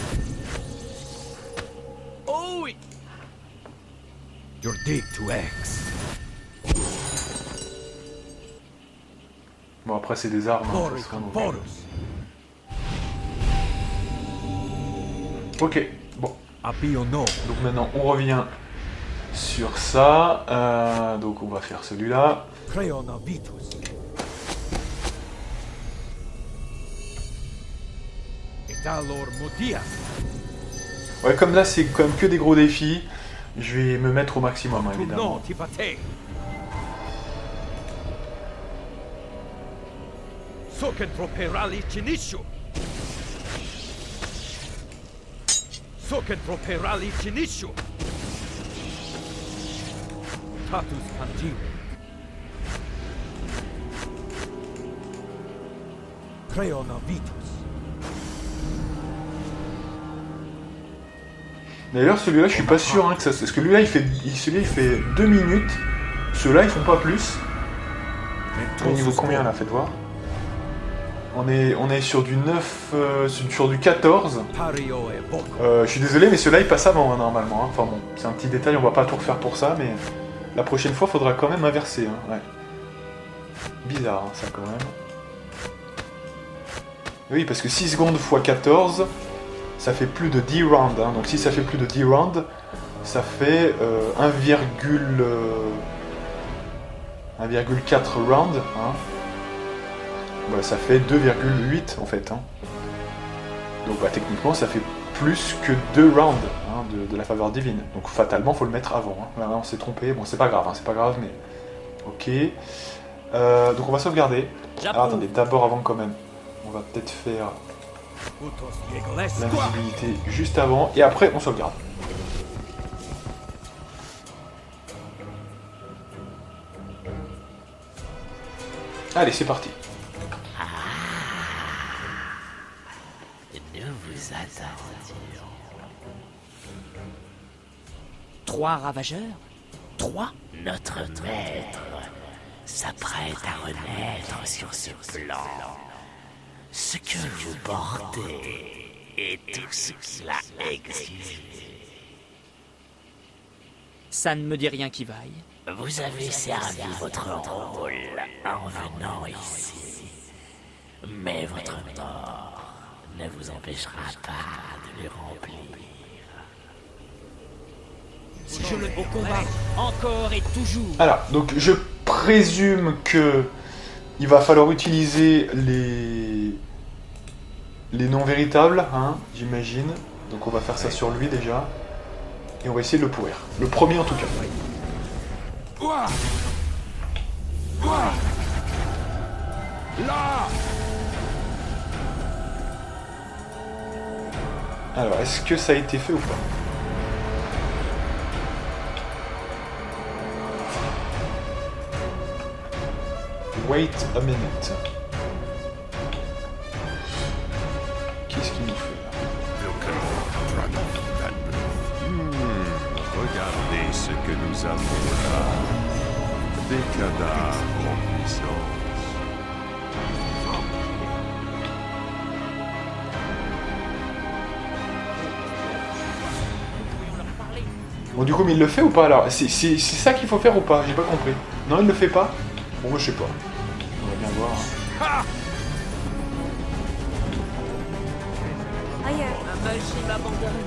Oh oui! Your dig to X. Bon après c'est des armes. Hein, ça sera donc- Ok, bon. Abiono. Donc maintenant on revient sur ça. Donc on va faire celui-là. Creona Vitus. Etalor Modias. Ouais, comme là c'est quand même que des gros défis, je vais me mettre au maximum hein, évidemment. Turno Tipate. Soken Properali Chinishu. Soken Properali Chinishu. Tatus Pantiu. Creona Vitus. D'ailleurs, celui-là, je suis pas sûr hein, que ça... Parce que celui-là, il fait 2 minutes. Ceux-là, ils font pas plus. Au niveau combien, là, faites voir. On est sur du 9... sur du 14. Pario e Boco. Je suis désolé, mais ceux-là, ils passent avant, hein, normalement. Hein. Enfin bon, c'est un petit détail, on va pas tout refaire pour ça, mais... La prochaine fois, faudra quand même inverser. Hein. Ouais. Bizarre, hein, ça, quand même. Oui, parce que 6 secondes x 14... Ça fait plus de 10 rounds, hein. Donc si ça fait plus de 10 rounds, ça fait 1,4 rounds, hein. Bah, ça fait 2,8 en fait. Hein. Donc bah, techniquement ça fait plus que 2 rounds hein, de la faveur divine. Donc fatalement faut le mettre avant. Hein. Là, on s'est trompé, bon c'est pas grave, hein, c'est pas grave mais... Ok. Donc on va sauvegarder. Alors attendez, d'abord avant quand même, on va peut-être faire... L'invisibilité juste avant, et après on sauvegarde. Allez, c'est parti. Nous vous attendions. 3 ravageurs 3 Notre maître s'apprête à renaître sur ce plan. Ce que vous portez et tout ce qu'il a exigé. Ça ne me dit rien qui vaille. Vous avez servi votre rôle en venant ici. Mais votre mort ne vous empêchera pas de le remplir. Au combat, encore et toujours. Alors, donc je présume que il va falloir utiliser les noms véritables, hein, j'imagine. Donc on va faire ça sur lui déjà. Et on va essayer de le pourrir. Le premier en tout cas. Alors, est-ce que ça a été fait ou pas? Wait a minute. Qu'est-ce qu'il nous fait là? Regardez ce que nous avons là. Des cadavres en puissance. Bon, du coup, mais il le fait ou pas alors? C'est ça qu'il faut faire ou pas? J'ai pas compris. Non, il le fait pas? Bon, moi je sais pas. On va bien voir. Hein. La magie m'abandonne.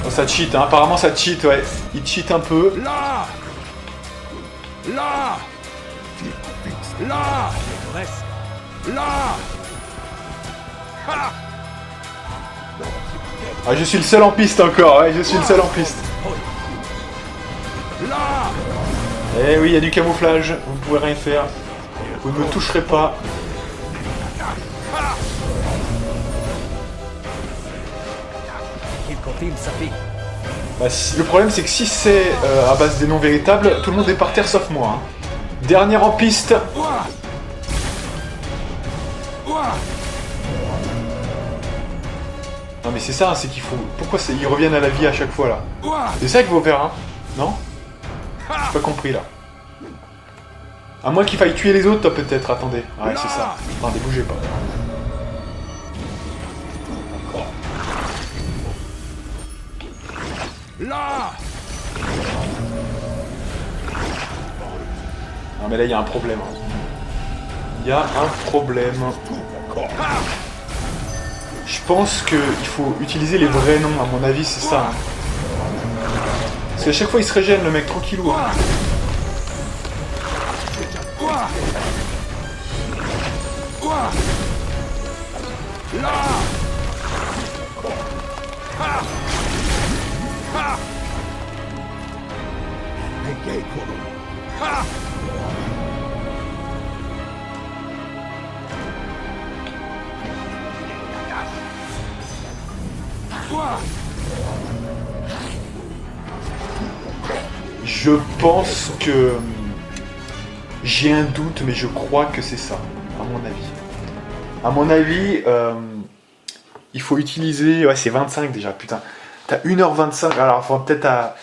Oh, ça cheat, hein. Apparemment ça cheat, ouais. Il cheat un peu. Ah, je suis le seul en piste encore, ouais, je suis le seul en piste. Eh oui, il y a du camouflage, vous ne pouvez rien faire. Vous ne me toucherez pas. Il continue sa vie. Bah, le problème c'est que si c'est à base des noms véritables, tout le monde est par terre sauf moi. Hein. Dernière en piste. Non mais c'est ça, c'est qu'il faut... Pourquoi ils reviennent à la vie à chaque fois là? C'est ça qu'il faut faire, hein? Non? J'ai pas compris là. À moins qu'il faille tuer les autres, peut-être, attendez. Ouais, c'est ça. Attendez, bougez pas. Non mais là il y a un problème. Il y a un problème. Je pense qu'il faut utiliser les vrais noms, à mon avis c'est ça. Parce qu'à chaque fois il se régène le mec, tranquillou. Hein. Je pense que... J'ai un doute, mais je crois que c'est ça, à mon avis. À mon avis, il faut utiliser... Ouais, c'est 25 déjà, putain. T'as 1h25, alors il faut peut-être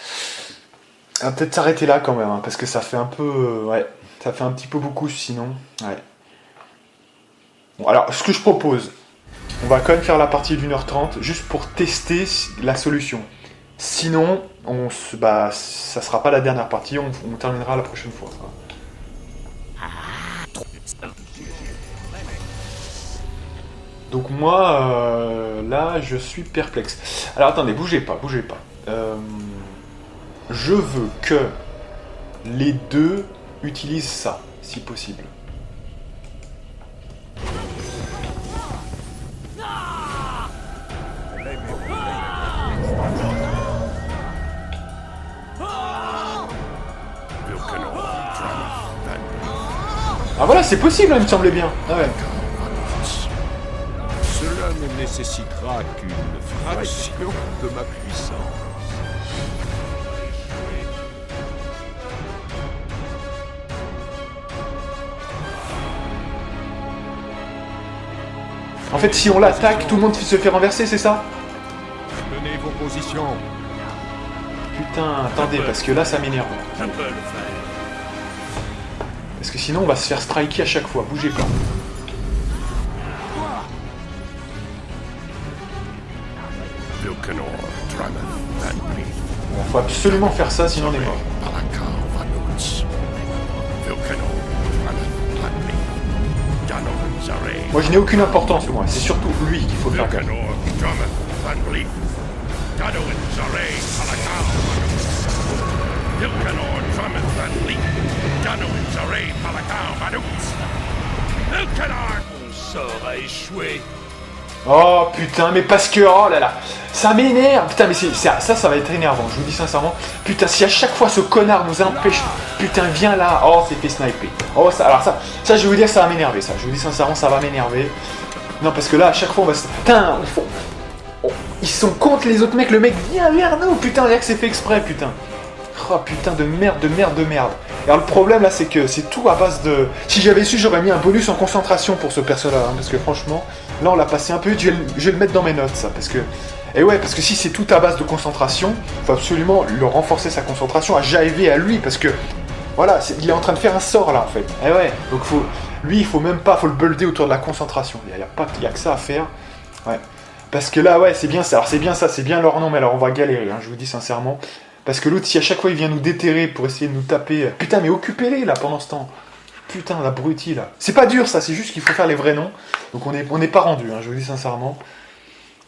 s'arrêter là quand même, hein, parce que ça fait un peu... ouais, ça fait un petit peu beaucoup sinon. Ouais. Bon, alors, ce que je propose, on va quand même faire la partie d'1h30, juste pour tester la solution. Sinon, ça sera pas la dernière partie, on terminera la prochaine fois. Donc moi, là, je suis perplexe. Alors attendez, bougez pas. Je veux que les deux utilisent ça, si possible. Ah voilà, c'est possible, il me semblait bien. Ah ouais. Cela ne nécessitera qu'une fraction de ma puissance. En fait, si on l'attaque, tout le monde se fait renverser, c'est ça? Tenez vos positions. Putain, attendez, parce que là, ça m'énerve. Je peux le faire. Parce que sinon, on va se faire striker à chaque fois. Bougez pas. Vilcanor drameth Vanbrith. Bon, faut absolument faire ça, sinon on est mort. Alakar Vanuts. Vilcanor drameth Vanbrith. Danon Zare. Moi, je n'ai aucune importance, moi. C'est surtout lui qu'il faut faire gaffe. Vilcanor drameth Vanbrith. Danon Zare. Alakar Vanuts. Vilcanor drameth Vanbrith. Danon Zare. Alakar Vanuts. Vilcanor. Mon sort a échoué. Oh putain, mais parce que, oh là là, ça m'énerve. Putain, mais ça va être énervant, je vous dis sincèrement. Putain, si à chaque fois ce connard nous empêche, putain, viens là. Oh, c'est fait sniper. Oh, ça, alors ça, je vais vous dire, ça va m'énerver, ça. Je vous dis sincèrement, ça va m'énerver. Non, parce que là, à chaque fois, on va se... Putain, ils sont contre les autres mecs. Le mec vient vers nous. Putain, on dirait que c'est fait exprès, putain. Oh putain, de merde. Alors le problème là, c'est que c'est tout à base de... Si j'avais su, j'aurais mis un bonus en concentration pour ce perso-là, hein, parce que franchement, là on l'a passé un peu vite, je vais le mettre dans mes notes, ça, parce que... Et ouais, parce que si c'est tout à base de concentration, il faut absolument le renforcer sa concentration à Jaevé à lui, parce que... Voilà, il est en train de faire un sort là, en fait. Et ouais, donc lui, il faut même pas, faut le builder autour de la concentration. Il y a que ça à faire. Ouais. Parce que là, ouais, c'est bien ça. Alors c'est bien leur nom, mais alors on va galérer, hein, je vous dis sincèrement. Parce que l'autre, si à chaque fois il vient nous déterrer pour essayer de nous taper... Putain, mais occupez-les là pendant ce temps. Putain, l'abruti là. C'est pas dur ça, c'est juste qu'il faut faire les vrais noms. Donc on n'est pas rendu, hein, je vous dis sincèrement.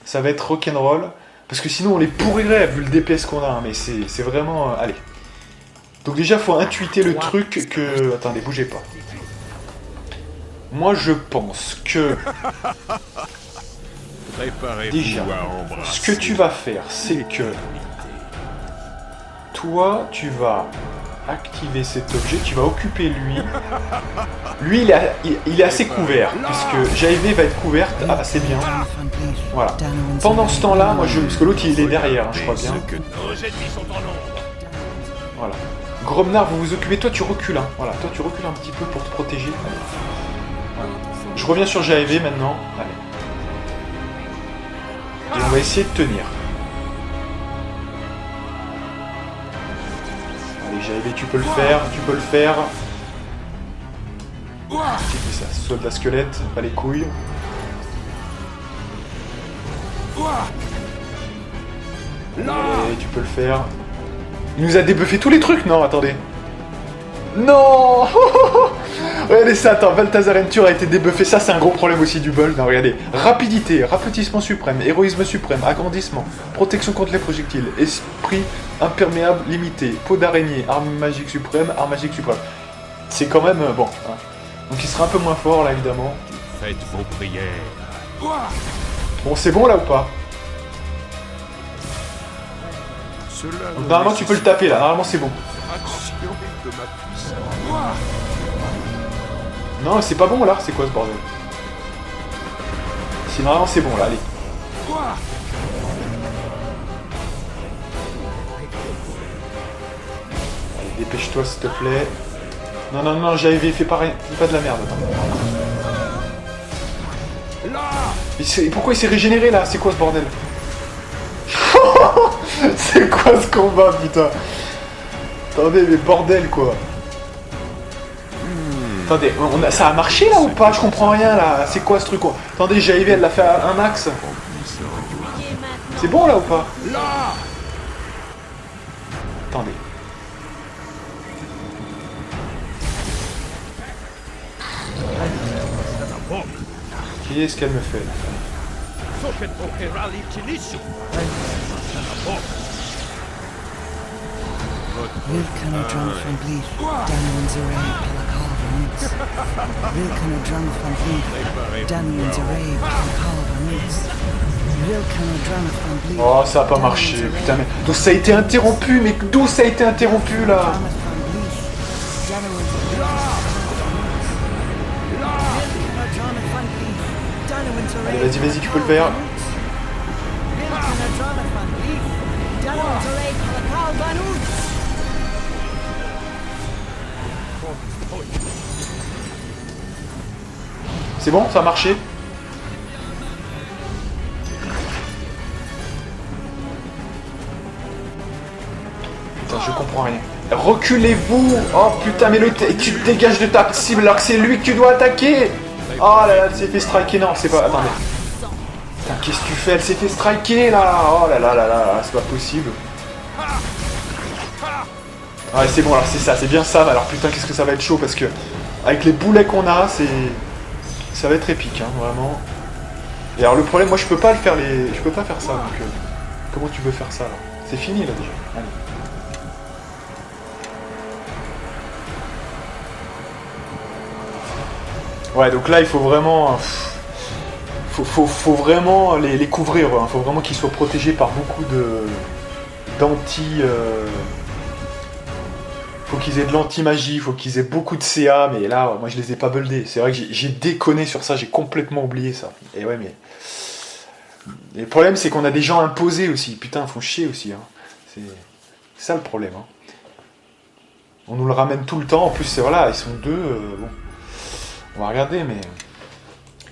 Ça va être rock'n'roll. Parce que sinon on les pourrirait vu le DPS qu'on a. Hein, mais c'est vraiment... allez. Donc déjà, faut intuiter le truc que... Attendez, bougez pas. Moi, je pense que... Déjà, ce que tu vas faire, c'est que... Toi, tu vas activer cet objet, tu vas occuper lui. Lui, il est assez couvert, puisque Jaevé va être couverte assez bien. Voilà. Pendant ce temps-là, moi, parce que l'autre, il est derrière, hein, je crois bien. Nos ennemis sont en nombre. Voilà. Gromnar, vous vous occupez, toi, tu recules. Hein. Voilà, toi, tu recules un petit peu pour te protéger. Allez. Voilà. Je reviens sur Jaevé maintenant. Allez. Et on va essayer de tenir. Jaevé, tu peux le faire. C'est qui ça? Soldat squelette, pas les couilles. Allez, tu peux le faire. Il nous a débuffé tous les trucs, non? Attendez. Non. Regardez ça, attends, Balthazar Entur a été débuffé, ça c'est un gros problème aussi du bol. Non, regardez, rapidité, rapetissement suprême, héroïsme suprême, agrandissement, protection contre les projectiles, esprit imperméable limité, peau d'araignée, arme magique suprême. C'est quand même bon. Hein. Donc il sera un peu moins fort là évidemment. Faites vos prières. Bon, c'est bon là ou pas? Donc, normalement tu peux le taper là, normalement c'est bon. De ma puissance. Non, c'est pas bon là, c'est quoi ce bordel? Si normalement c'est bon là, allez. Dépêche-toi, s'il te plaît. Non, non, non, j'avais fait pareil. Pas de la merde, attends. Pourquoi il s'est régénéré, là? C'est quoi ce bordel? C'est quoi ce combat, putain? Attendez, mais bordel, quoi. Attendez, ça a marché, là, ou pas? Je comprends rien, là. C'est quoi, ce truc, quoi? Attendez, JV, elle l'a fait à un axe. C'est bon, là, ou pas? Attendez. Qu'est-ce qu'elle me fait, là? Vilken och dröm från blir, Daniels array Palakalvanus. Vilken och dröm från blir, Daniels array Palakalvanus. Vilken och dröm från blir. Oh, ça a pas marché, putain, mais d'où ça a été interrompu, mais d'où ça a été interrompu, là? Allez, vas-y, vas-y, tu peux le faire. C'est bon, ça a marché. Putain, je comprends rien. Reculez-vous. Oh putain, mais tu te dégages de ta cible alors que c'est lui que tu dois attaquer. Oh là là, elle s'est fait striker. Non, c'est pas... Attendez. Putain, qu'est-ce que tu fais? Elle s'est fait striker, là. Oh là là là là, c'est pas possible. Ouais, c'est bon, alors c'est ça, c'est bien ça. Alors putain, qu'est-ce que ça va être chaud parce que... Avec les boulets qu'on a, c'est... Ça va être épique, hein, vraiment. Et alors le problème, moi je peux pas le faire je peux pas faire ça, donc... Comment tu veux faire ça, là? C'est fini, là, déjà. Allez. Ouais, donc là, il faut vraiment... Faut vraiment les couvrir, hein. Faut vraiment qu'ils soient protégés par beaucoup d'anti... Faut qu'ils aient de l'anti-magie, faut qu'ils aient beaucoup de CA, mais là, moi je les ai pas buildés. C'est vrai que j'ai déconné sur ça, j'ai complètement oublié ça. Et ouais, mais... Et le problème, c'est qu'on a des gens imposés aussi. Putain, ils font chier aussi, hein. C'est ça le problème, hein. On nous le ramène tout le temps, en plus, voilà, ils sont deux, bon... On va regarder, mais...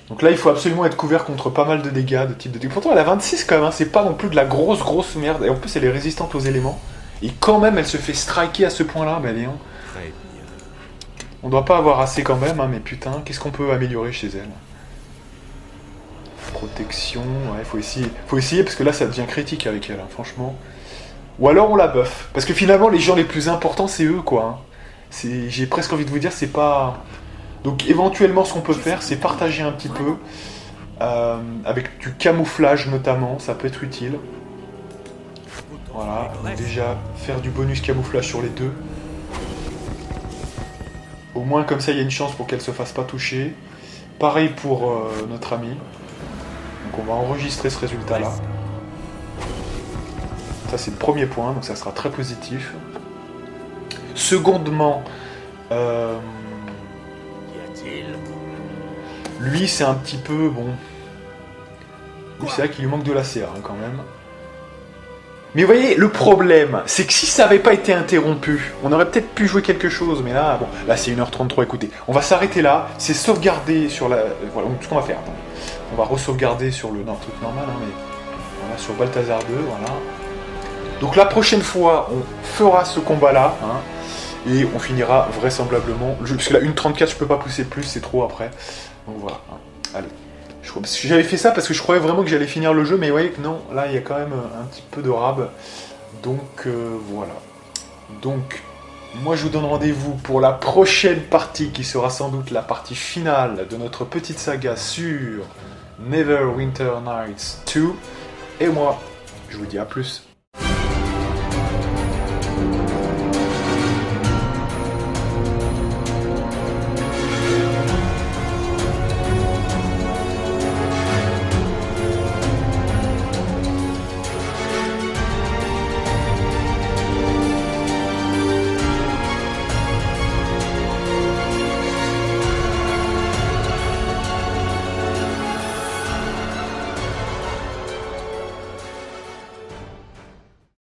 Donc là, il faut absolument être couvert contre pas mal de dégâts, de type de dégâts. Pourtant, elle a 26 quand même, hein. C'est pas non plus de la grosse merde. Et en plus, elle est résistante aux éléments. Et quand même, elle se fait striker à ce point-là, bah Léon. On doit pas avoir assez quand même, hein, mais putain, qu'est-ce qu'on peut améliorer chez elle? Protection, ouais, faut essayer, parce que là, ça devient critique avec elle, hein, franchement. Ou alors, on la buff. Parce que finalement, les gens les plus importants, c'est eux, quoi. Hein. J'ai presque envie de vous dire, c'est pas... Donc, éventuellement, ce qu'on peut faire, c'est partager un petit peu, avec du camouflage, notamment, ça peut être utile. Voilà, donc déjà faire du bonus camouflage sur les deux. Au moins comme ça il y a une chance pour qu'elle se fasse pas toucher. Pareil pour notre ami. Donc on va enregistrer ce résultat là. Ça c'est le premier point, donc ça sera très positif. Secondement, lui c'est un petit peu bon. Lui c'est vrai qu'il lui manque de la CA hein, quand même. Mais vous voyez, le problème, c'est que si ça n'avait pas été interrompu, on aurait peut-être pu jouer quelque chose, mais là, bon, là c'est 1h33, écoutez. On va s'arrêter là, c'est sauvegarder sur la... Voilà, donc ce qu'on va faire, attends. On va re-sauvegarder sur le... Non, truc normal, hein, mais... Voilà, sur Balthazar 2, voilà. Donc la prochaine fois, on fera ce combat-là, hein, et on finira vraisemblablement... Parce que là, 1h34, je peux pas pousser plus, c'est trop après. Donc voilà, hein. Allez. Parce que j'avais fait ça parce que je croyais vraiment que j'allais finir le jeu, mais vous voyez que non, là il y a quand même un petit peu de rab. Donc voilà. Donc, moi je vous donne rendez-vous pour la prochaine partie qui sera sans doute la partie finale de notre petite saga sur Neverwinter Nights 2. Et moi, je vous dis à plus.